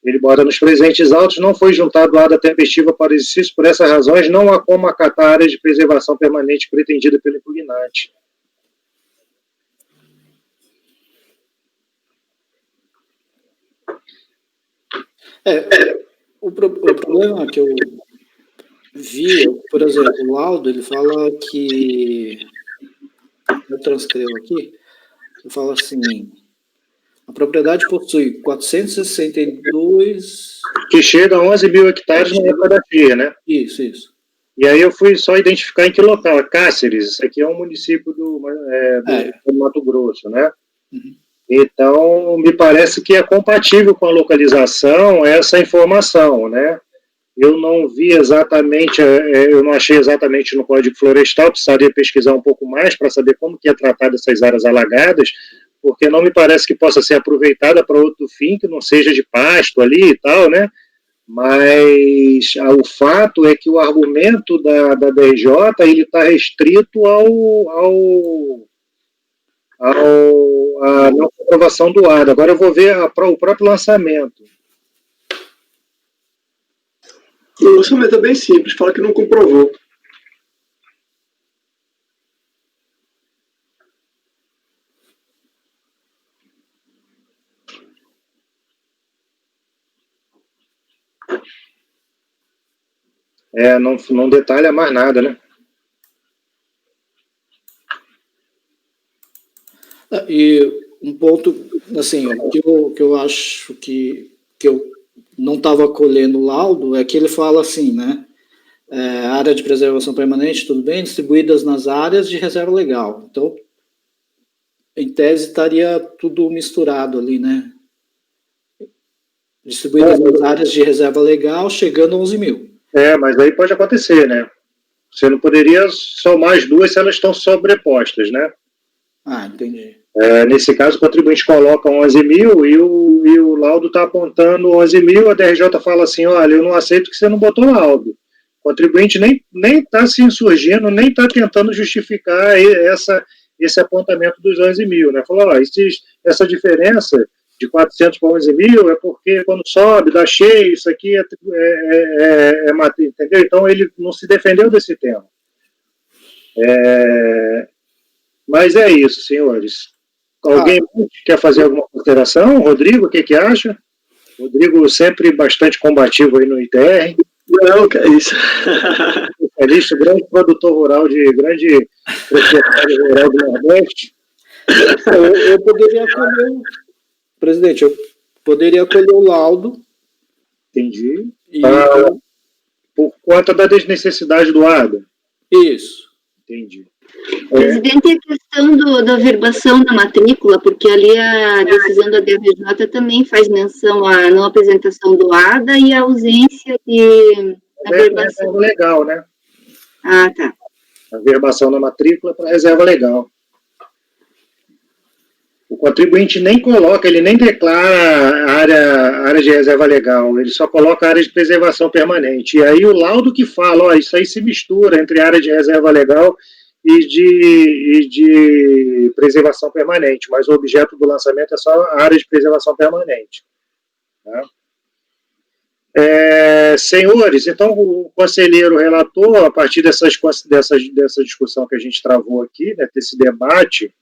Ele bota nos presentes autos, não foi juntado ADA tempestiva para o exercício, por essas razões não há como acatar a área de preservação permanente pretendida pelo impugnante.
O problema que eu vi, por exemplo, o laudo, ele fala que, eu transcrevo aqui, ele fala assim, a propriedade possui 462...
Que chega a 11 mil hectares na época da cheia, né?
Isso.
E aí eu fui só identificar em que local, Cáceres, isso aqui é um município do Mato Grosso, né?
Uhum.
Então, me parece que é compatível com a localização essa informação, né? Eu não vi exatamente, eu não achei exatamente no Código Florestal, precisaria pesquisar um pouco mais para saber como que é tratado essas áreas alagadas, porque não me parece que possa ser aproveitada para outro fim, que não seja de pasto ali e tal, né? Mas o fato é que o argumento da DRJ ele está restrito à não comprovação do ADA. Agora eu vou ver o próprio lançamento.
O lançamento é bem simples, fala que não comprovou.
Não detalha mais nada, né?
E um ponto, assim, que eu acho que eu não estava colhendo o laudo é que ele fala assim, né? Área de preservação permanente, tudo bem, distribuídas nas áreas de reserva legal. Então, em tese, estaria tudo misturado ali, né? Distribuídas nas áreas de reserva legal, chegando a 11 mil.
Mas aí pode acontecer, né? Você não poderia somar as duas se elas estão sobrepostas, né?
Entendi.
Nesse caso, o contribuinte coloca 11 mil e o laudo está apontando 11 mil, a DRJ fala assim, olha, eu não aceito que você não botou laudo. O contribuinte nem está se insurgindo, nem está tentando justificar esse apontamento dos 11 mil, né? Falou, essa diferença de 400 para 11 mil é porque quando sobe, dá cheio, isso aqui entendeu? Então ele não se defendeu desse tema. Mas é isso, senhores. Alguém quer fazer alguma consideração? Rodrigo, o que acha? Rodrigo sempre bastante combativo aí no ITR.
Não, que é isso.
Especialista, grande produtor rural, grande proprietário rural do Nordeste.
Eu poderia acolher, presidente, eu poderia acolher o laudo.
Entendi. Por conta da desnecessidade do ADA.
Isso.
Entendi.
Presidente, a questão da verbação da matrícula, porque ali a decisão da DRJ também faz menção à não apresentação do ADA e à ausência da verbação.
Reserva legal, né?
Ah, tá.
A verbação na matrícula para reserva legal. O contribuinte nem coloca, ele nem declara área de reserva legal, ele só coloca área de preservação permanente. E aí o laudo que fala, ó, isso aí se mistura entre área de reserva legal e de preservação permanente, mas o objeto do lançamento é só a área de preservação permanente. Tá? Senhores, então o conselheiro relator, a partir dessa discussão que a gente travou aqui, né, desse debate,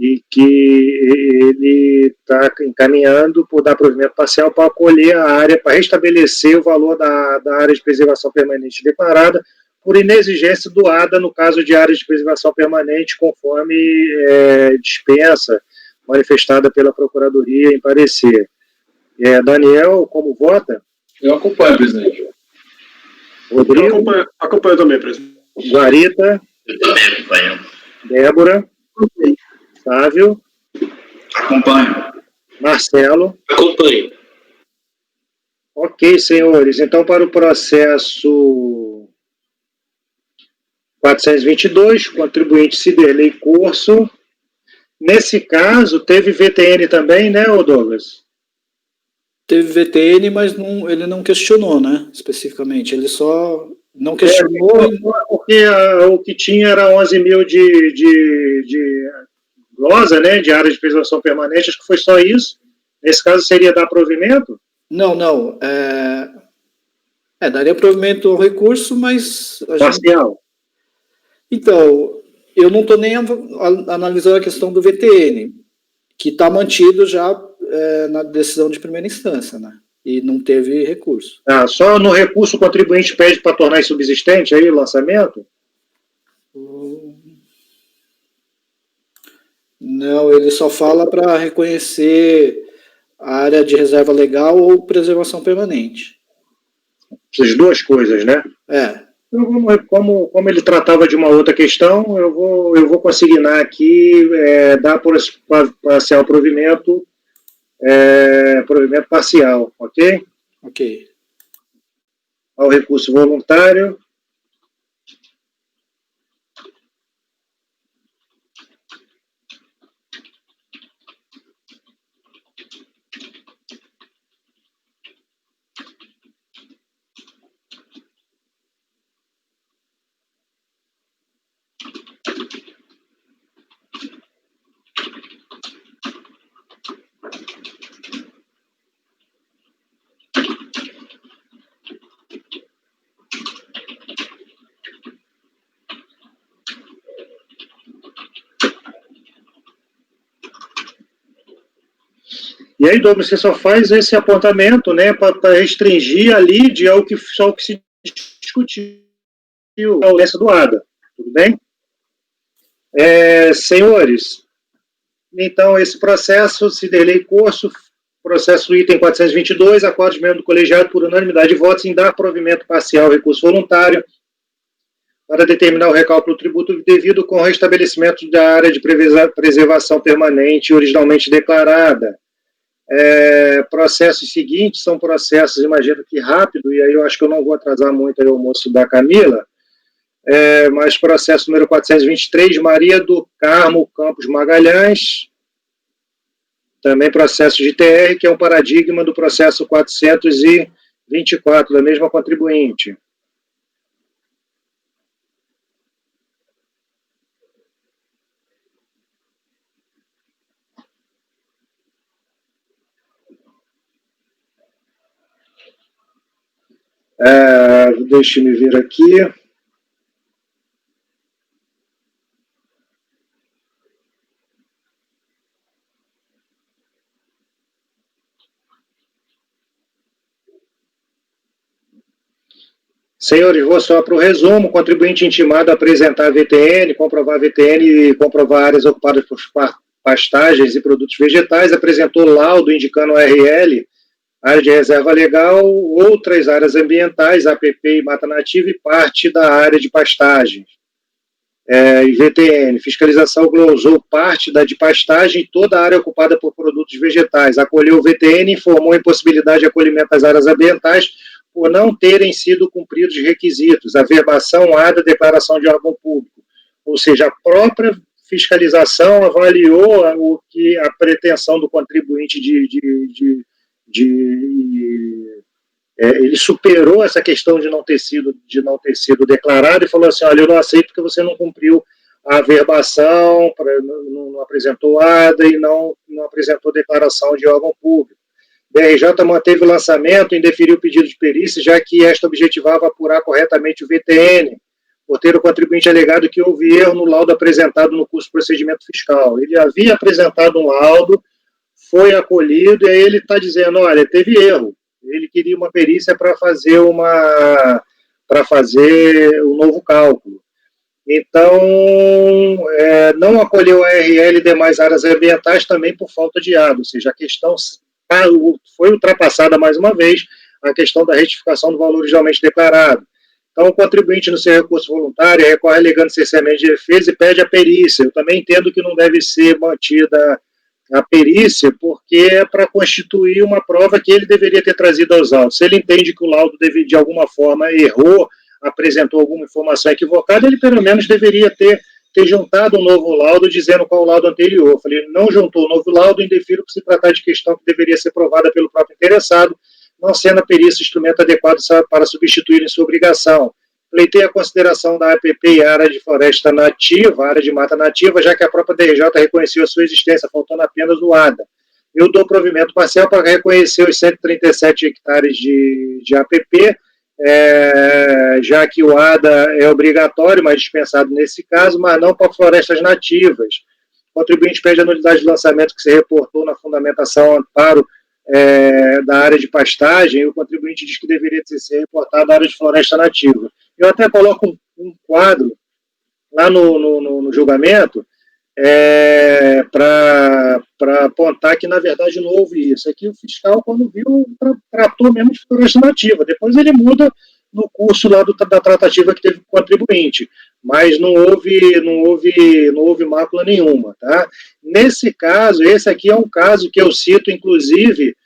e que ele está encaminhando por dar provimento parcial para acolher a área, para restabelecer o valor da área de preservação permanente declarada, por inexigência do ADA no caso de área de preservação permanente, conforme dispensa manifestada pela Procuradoria em parecer. Daniel, como vota?
Eu acompanho, presidente.
Rodrigo?
Eu acompanho também, presidente.
Guarita?
Eu também acompanho.
Débora? Sávio?
Acompanho.
Marcelo?
Acompanho.
Ok, senhores. Então, para o processo 422, contribuinte Ciderley Curso. Nesse caso, teve VTN também, né, Douglas?
Teve VTN, mas ele não questionou, né, especificamente. Ele só não questionou.
Porque o que tinha era 11 mil de glosa, né, de área de preservação permanente, acho que foi só isso. Nesse caso, seria dar provimento?
Não. Daria provimento ao recurso, mas...
Parcial.
Então, eu não estou nem analisando a questão do VTN, que está mantido já na decisão de primeira instância, né? E não teve recurso.
Só no recurso o contribuinte pede para tornar insubsistente aí o lançamento?
Não, ele só fala para reconhecer a área de reserva legal ou preservação permanente.
Essas duas coisas, né? Como ele tratava de uma outra questão, eu vou consignar aqui, dar parcial provimento, provimento parcial, ok?
Ok.
Ao recurso voluntário. E aí, Douglas, você só faz esse apontamento, né, para restringir a lide ao que se discutiu, a ausência do ADA. Tudo bem? Senhores, então, esse processo, Ciderley Curso, processo item 422, acordo de membro do colegiado por unanimidade de votos em dar provimento parcial ao recurso voluntário para determinar o recálculo do tributo devido com o restabelecimento da área de preservação permanente originalmente declarada. Processos seguintes são processos, imagino que rápido, e aí eu acho que eu não vou atrasar muito aí o almoço da Camila, mas processo número 423, Maria do Carmo Campos Magalhães, também processo de TR, que é um paradigma do processo 424, da mesma contribuinte. Deixe-me ver aqui. Senhores, vou só para o resumo. Contribuinte intimado a apresentar VTN, comprovar VTN e comprovar áreas ocupadas por pastagens e produtos vegetais, apresentou laudo indicando RL, área de reserva legal, outras áreas ambientais, APP e mata nativa e parte da área de pastagens. E VTN, fiscalização glosou parte de pastagem e toda a área ocupada por produtos vegetais. Acolheu o VTN e informou a impossibilidade de acolhimento das áreas ambientais por não terem sido cumpridos os requisitos, averbação, ADA, declaração de órgão público. Ou seja, a própria fiscalização avaliou a pretensão do contribuinte ele superou essa questão de não ter sido declarado e falou assim, olha, eu não aceito porque você não cumpriu a averbação, não apresentou ADA e não apresentou declaração de órgão público. BRJ manteve o lançamento e indeferiu o pedido de perícia, já que esta objetivava apurar corretamente o VTN, por ter o contribuinte alegado que houve erro no laudo apresentado no curso de procedimento fiscal. Ele havia apresentado um laudo, foi acolhido, e aí ele está dizendo, olha, teve erro. Ele queria uma perícia para fazer um novo cálculo. Então, não acolheu a RL e demais áreas ambientais também por falta de ADA, ou seja, a questão foi ultrapassada mais uma vez, a questão da retificação do valor originalmente declarado. Então, o contribuinte no seu recurso voluntário recorre alegando cerceamento de defesa e pede a perícia. Eu também entendo que não deve ser mantida a perícia, porque é para constituir uma prova que ele deveria ter trazido aos autos. Se ele entende que o laudo de alguma forma errou, apresentou alguma informação equivocada, ele pelo menos deveria ter juntado um novo laudo dizendo qual o laudo anterior. Eu falei, não juntou o novo laudo, indefiro por se tratar de questão que deveria ser provada pelo próprio interessado, não sendo a perícia instrumento adequado para substituir em sua obrigação. Pleitei a consideração da APP e área de floresta nativa, área de mata nativa, já que a própria DRJ reconheceu a sua existência, faltando apenas o ADA. Eu dou provimento parcial para reconhecer os 137 hectares de APP, já que o ADA é obrigatório, mas dispensado nesse caso, mas não para florestas nativas. O contribuinte pede a nulidade de lançamento que se reportou na fundamentação amparo da área de pastagem, e o contribuinte diz que deveria ser reportado a área de floresta nativa. Eu até coloco um quadro lá no julgamento para apontar que, na verdade, não houve isso. Aqui o fiscal, quando viu, tratou mesmo de floresta nativa. Depois ele muda no curso lá da tratativa que teve com o contribuinte. Mas não houve mácula nenhuma. Tá? Nesse caso, esse aqui é um caso que eu cito, inclusive,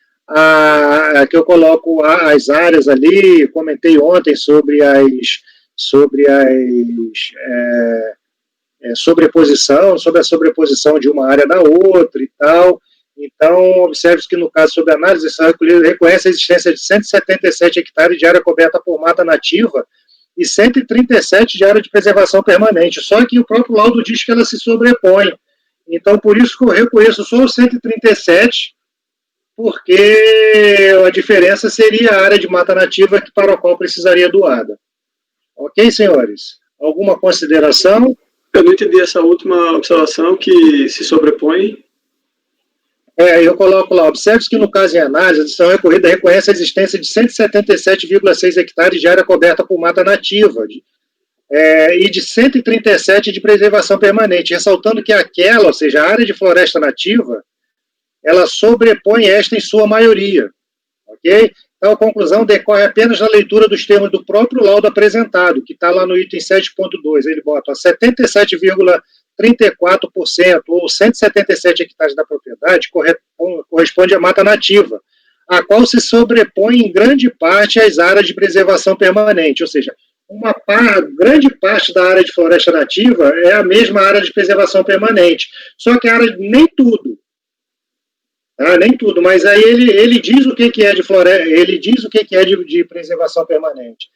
que eu coloco as áreas ali, comentei ontem sobre a sobreposição de uma área da outra e tal. Então, observe que no caso sobre análise, essa recolhida reconhece a existência de 177 hectares de área coberta por mata nativa e 137 de área de preservação permanente, só que o próprio laudo diz que ela se sobrepõe. Então, por isso que eu reconheço só os 137, porque a diferença seria a área de mata nativa para a qual precisaria do ADA. Ok, senhores? Alguma consideração?
Eu não entendi essa última observação, que se sobrepõe.
Eu coloco lá, observe que no caso em análise, a decisão recorrida reconhece a existência de 177,6 hectares de área coberta por mata nativa e de 137 de preservação permanente, ressaltando que aquela, ou seja, a área de floresta nativa, ela sobrepõe esta em sua maioria, ok? Então, a conclusão decorre apenas da leitura dos termos do próprio laudo apresentado, que está lá no item 7.2, ele bota 77,34%, ou 177 hectares da propriedade, corresponde à mata nativa, a qual se sobrepõe em grande parte às áreas de preservação permanente, ou seja, grande parte da área de floresta nativa é a mesma área de preservação permanente, só que a área, nem tudo, mas aí ele diz o que é de floresta, ele diz o que é de preservação permanente.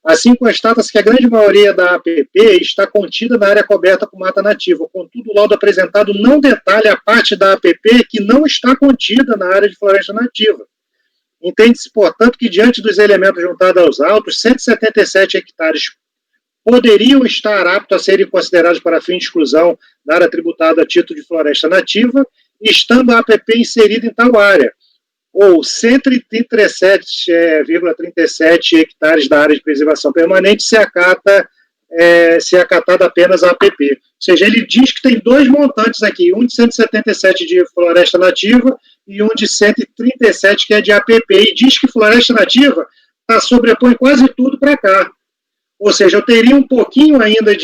Assim, constata-se que a grande maioria da APP está contida na área coberta por mata nativa. Contudo, o laudo apresentado não detalha a parte da APP que não está contida na área de floresta nativa. Entende-se, portanto, que diante dos elementos juntados aos autos, 177 hectares poderiam estar aptos a serem considerados para fim de exclusão na área tributada a título de floresta nativa, estando a APP inserida em tal área, ou 137,37 hectares da área de preservação permanente se acatada apenas a APP. Ou seja, ele diz que tem dois montantes aqui, um de 177 de floresta nativa e um de 137 que é de APP, e diz que floresta nativa sobrepõe quase tudo para cá. Ou seja, eu teria um pouquinho ainda a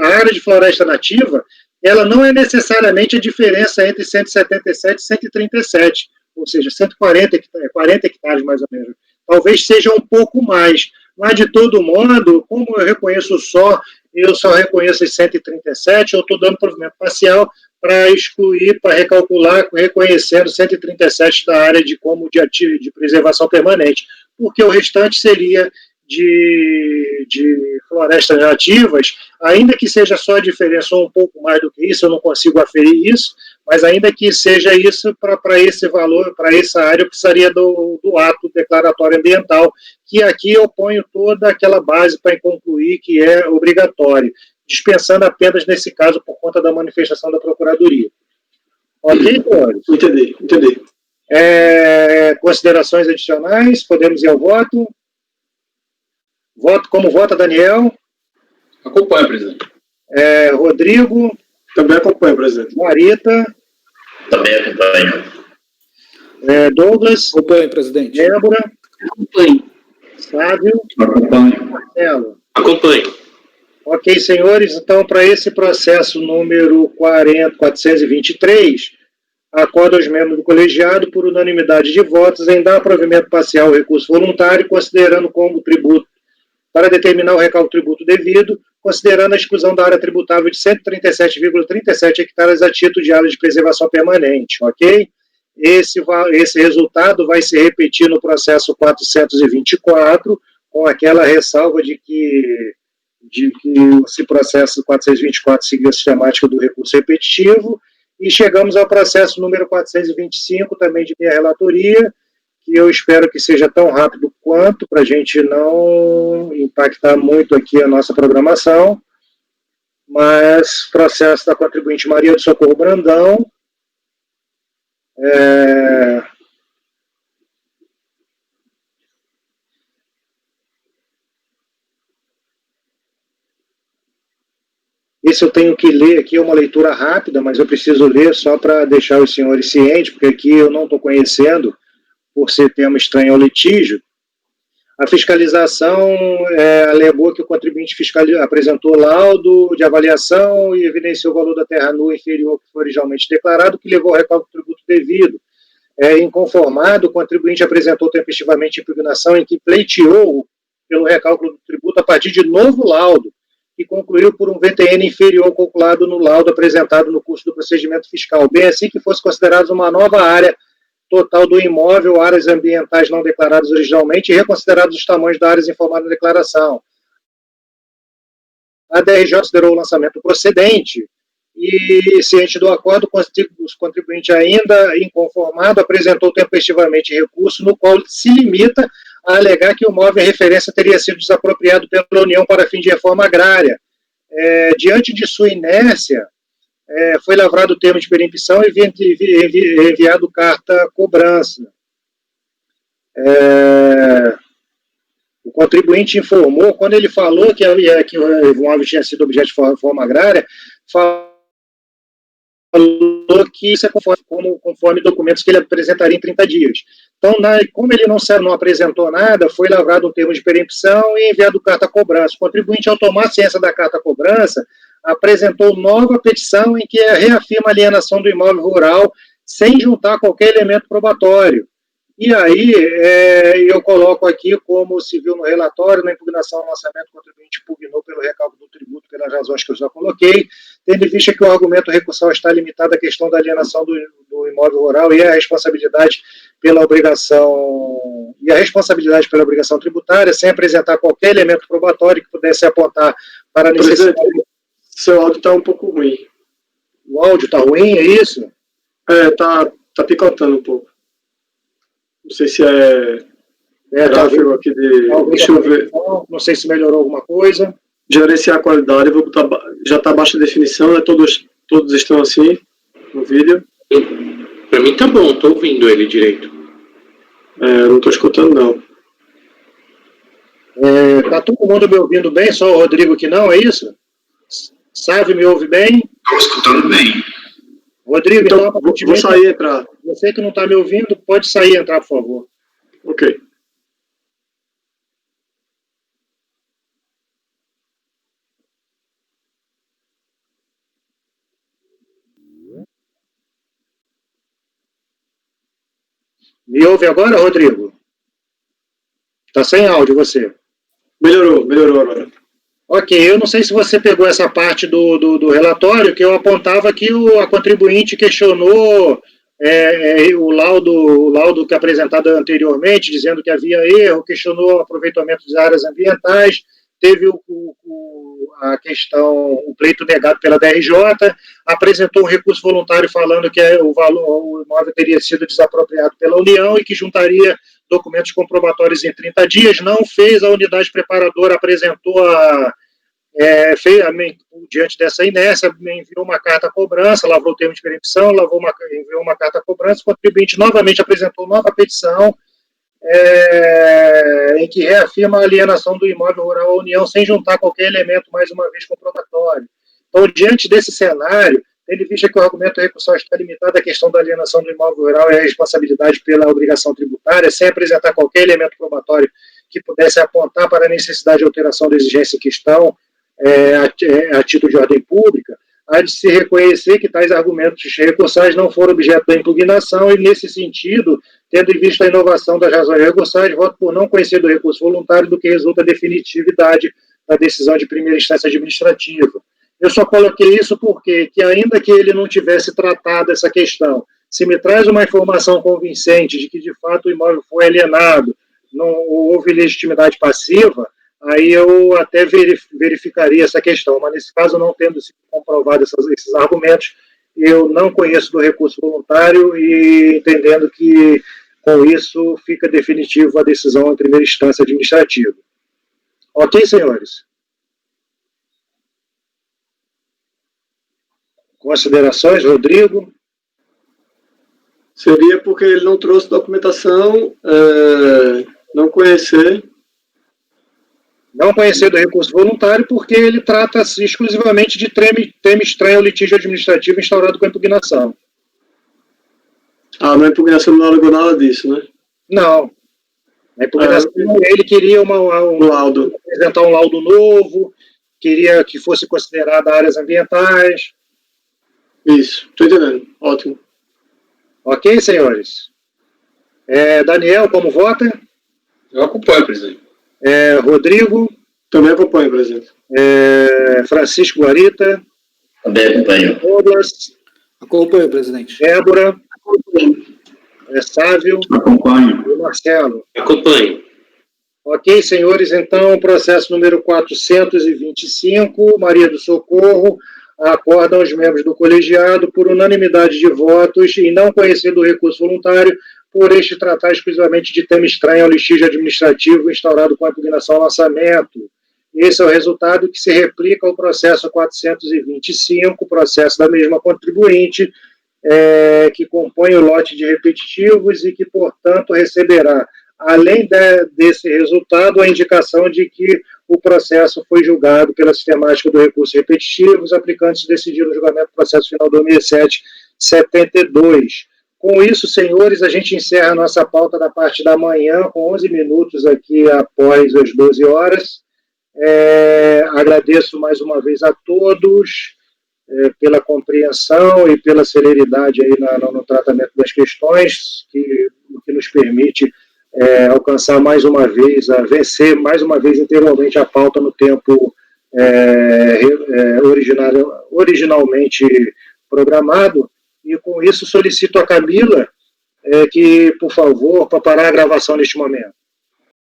área de floresta nativa, ela não é necessariamente a diferença entre 177 e 137, ou seja, 140 hectares, 40 hectares mais ou menos. Talvez seja um pouco mais, mas de todo modo, como eu só reconheço os 137, eu estou dando provimento parcial para excluir, para recalcular, reconhecendo 137 da área de preservação permanente, porque o restante seria de florestas nativas, ainda que seja só a diferença ou um pouco mais do que isso, eu não consigo aferir isso, mas ainda que seja isso, para esse valor, para essa área, eu precisaria do ato declaratório ambiental, que aqui eu ponho toda aquela base para concluir que é obrigatório, dispensando apenas nesse caso por conta da manifestação da Procuradoria. Ok, senhores?
Entendi.
Considerações adicionais? Podemos ir ao voto? Como vota Daniel?
Acompanha, presidente.
Rodrigo?
Também acompanho, presidente.
Marita?
Também acompanho.
Douglas?
Acompanho, presidente.
Débora?
Acompanho.
Sávio?
Acompanho.
Marcelo?
Acompanho.
Ok, senhores, então, para esse processo número 423, acordo aos membros do colegiado, por unanimidade de votos, em dar provimento parcial ao recurso voluntário, considerando como tributo, para determinar o recalque tributo devido, considerando a exclusão da área tributável de 137,37 hectares a título de área de preservação permanente, ok? Esse resultado vai se repetir no processo 424, com aquela ressalva de que esse processo 424 seguiu a sistemática do recurso repetitivo, e chegamos ao processo número 425, também de minha relatoria, que eu espero que seja tão rápido quanto, para a gente não impactar muito aqui a nossa programação, mas processo da contribuinte Maria do Socorro Brandão, esse eu tenho que ler aqui, é uma leitura rápida, mas eu preciso ler só para deixar os senhores cientes, porque aqui eu não estou conhecendo, por ser tema estranho ao litígio. A fiscalização alegou que o contribuinte apresentou laudo de avaliação e evidenciou o valor da terra nua inferior ao que foi originalmente declarado, que levou ao recalque do tributo devido. Inconformado, o contribuinte apresentou tempestivamente impugnação em que pleiteou pelo recálculo do tributo a partir de novo laudo, que concluiu por um VTN inferior calculado no laudo apresentado no curso do procedimento fiscal, bem assim que fosse considerado uma nova área total do imóvel, áreas ambientais não declaradas originalmente e reconsiderados os tamanhos das áreas informadas na declaração. A DRJ considerou o lançamento procedente e, ciente do acordo, o contribuinte ainda inconformado apresentou tempestivamente recurso no qual se limita a alegar que o imóvel em referência teria sido desapropriado pela União para fim de reforma agrária. Diante de sua inércia, foi lavrado o termo de perempção e enviado carta cobrança. O contribuinte informou, quando ele falou que o imóvel tinha sido objeto de reforma agrária, falou que isso é conforme documentos que ele apresentaria em 30 dias. Então, como ele não apresentou nada, foi lavrado um termo de perempção e enviado carta cobrança. O contribuinte, ao tomar ciência da carta cobrança, apresentou nova petição em que reafirma a alienação do imóvel rural sem juntar qualquer elemento probatório. E aí, eu coloco aqui, como se viu no relatório, na impugnação ao lançamento, o contribuinte impugnou pelo recálculo do tributo, pelas razões que eu já coloquei, tendo em vista que o argumento recursal está limitado à questão da alienação do imóvel rural e a responsabilidade pela obrigação tributária, sem apresentar qualquer elemento probatório que pudesse apontar para a necessidade.
Seu áudio está um pouco ruim.
O áudio está ruim, é isso?
Tá picotando um pouco. Não sei se tráfego aqui de... Deixa eu ver.
Não sei se melhorou alguma coisa.
Gerenciar a qualidade, eu vou botar, já está baixa definição, né? Todos estão assim no vídeo.
Para mim tá bom, tô ouvindo ele direito.
Não estou escutando, não.
Tá todo mundo me ouvindo bem, só o Rodrigo que não, é isso? Sávio me ouve bem?
Estou escutando bem.
Rodrigo,
então vou sair e entrar.
Você que não está me ouvindo, pode sair e entrar, por favor.
Ok.
Me ouve agora, Rodrigo? Está sem áudio você.
Melhorou agora.
Ok, eu não sei se você pegou essa parte do relatório, que eu apontava que a contribuinte questionou o laudo que apresentado anteriormente, dizendo que havia erro, questionou o aproveitamento das áreas ambientais, teve a questão, o pleito negado pela DRJ, apresentou um recurso voluntário falando que o imóvel teria sido desapropriado pela União e que juntaria documentos comprobatórios em 30 dias, não fez, a unidade preparadora apresentou diante dessa inércia, enviou uma carta à cobrança, lavrou o termo de permissão, enviou uma carta à cobrança, o contribuinte novamente apresentou nova petição, em que reafirma a alienação do imóvel rural à União sem juntar qualquer elemento, mais uma vez, comprobatório. Então, diante desse cenário, tendo em vista que o argumento recursal está limitado à questão da alienação do imóvel rural e à responsabilidade pela obrigação tributária, sem apresentar qualquer elemento probatório que pudesse apontar para a necessidade de alteração da exigência em questão, a título de ordem pública, há de se reconhecer que tais argumentos recursais não foram objeto da impugnação e, nesse sentido, tendo em vista a inovação das razões recursais, voto por não conhecer do recurso voluntário do que resulta a definitividade da decisão de primeira instância administrativa. Eu só coloquei isso porque, ainda que ele não tivesse tratado essa questão, se me traz uma informação convincente de que, de fato, o imóvel foi alienado, não houve legitimidade passiva, aí eu até verificaria essa questão, mas nesse caso, não tendo sido comprovado esses argumentos, eu não conheço do recurso voluntário e entendendo que, com isso, fica definitivo a decisão em primeira instância administrativa. Ok, senhores? Considerações, Rodrigo?
Seria porque ele não trouxe documentação, não conhecer.
Não conhecer do recurso voluntário porque ele trata-se exclusivamente de tema estranho ao litígio administrativo instaurado com a impugnação.
Na impugnação não alegou nada disso, né?
Não. Na impugnação ele queria
laudo.
apresentar um laudo novo, queria que fosse considerada áreas ambientais.
Isso, estou entendendo. Ótimo.
Ok, senhores? Daniel, como vota?
Eu acompanho, presidente.
Rodrigo?
Também acompanho, presidente.
Francisco Guarita?
Também acompanho.
Douglas?
Acompanho, presidente.
Débora? Sávio?
Acompanho.
E Marcelo?
Acompanho.
Ok, senhores, então, processo número 425, Maria do Socorro, acorda aos membros do colegiado, por unanimidade de votos, em não conhecer do recurso voluntário, por este tratar exclusivamente de tema estranho ao litígio administrativo instaurado com a impugnação ao lançamento. Esse é o resultado que se replica ao processo 425, processo da mesma contribuinte, que compõe o lote de repetitivos e que, portanto, receberá, além desse resultado, a indicação de que o processo foi julgado pela sistemática do recurso repetitivos, aplicando-se decidir no julgamento do processo final 2007-72. Com isso, senhores, a gente encerra a nossa pauta da parte da manhã, com 11 minutos aqui após as 12 horas. Agradeço mais uma vez a todos pela compreensão e pela celeridade aí no tratamento das questões, o que nos permite alcançar mais uma vez, vencer mais uma vez integralmente a pauta no tempo originalmente programado. E com isso solicito a Camila que, por favor, para parar a gravação neste momento.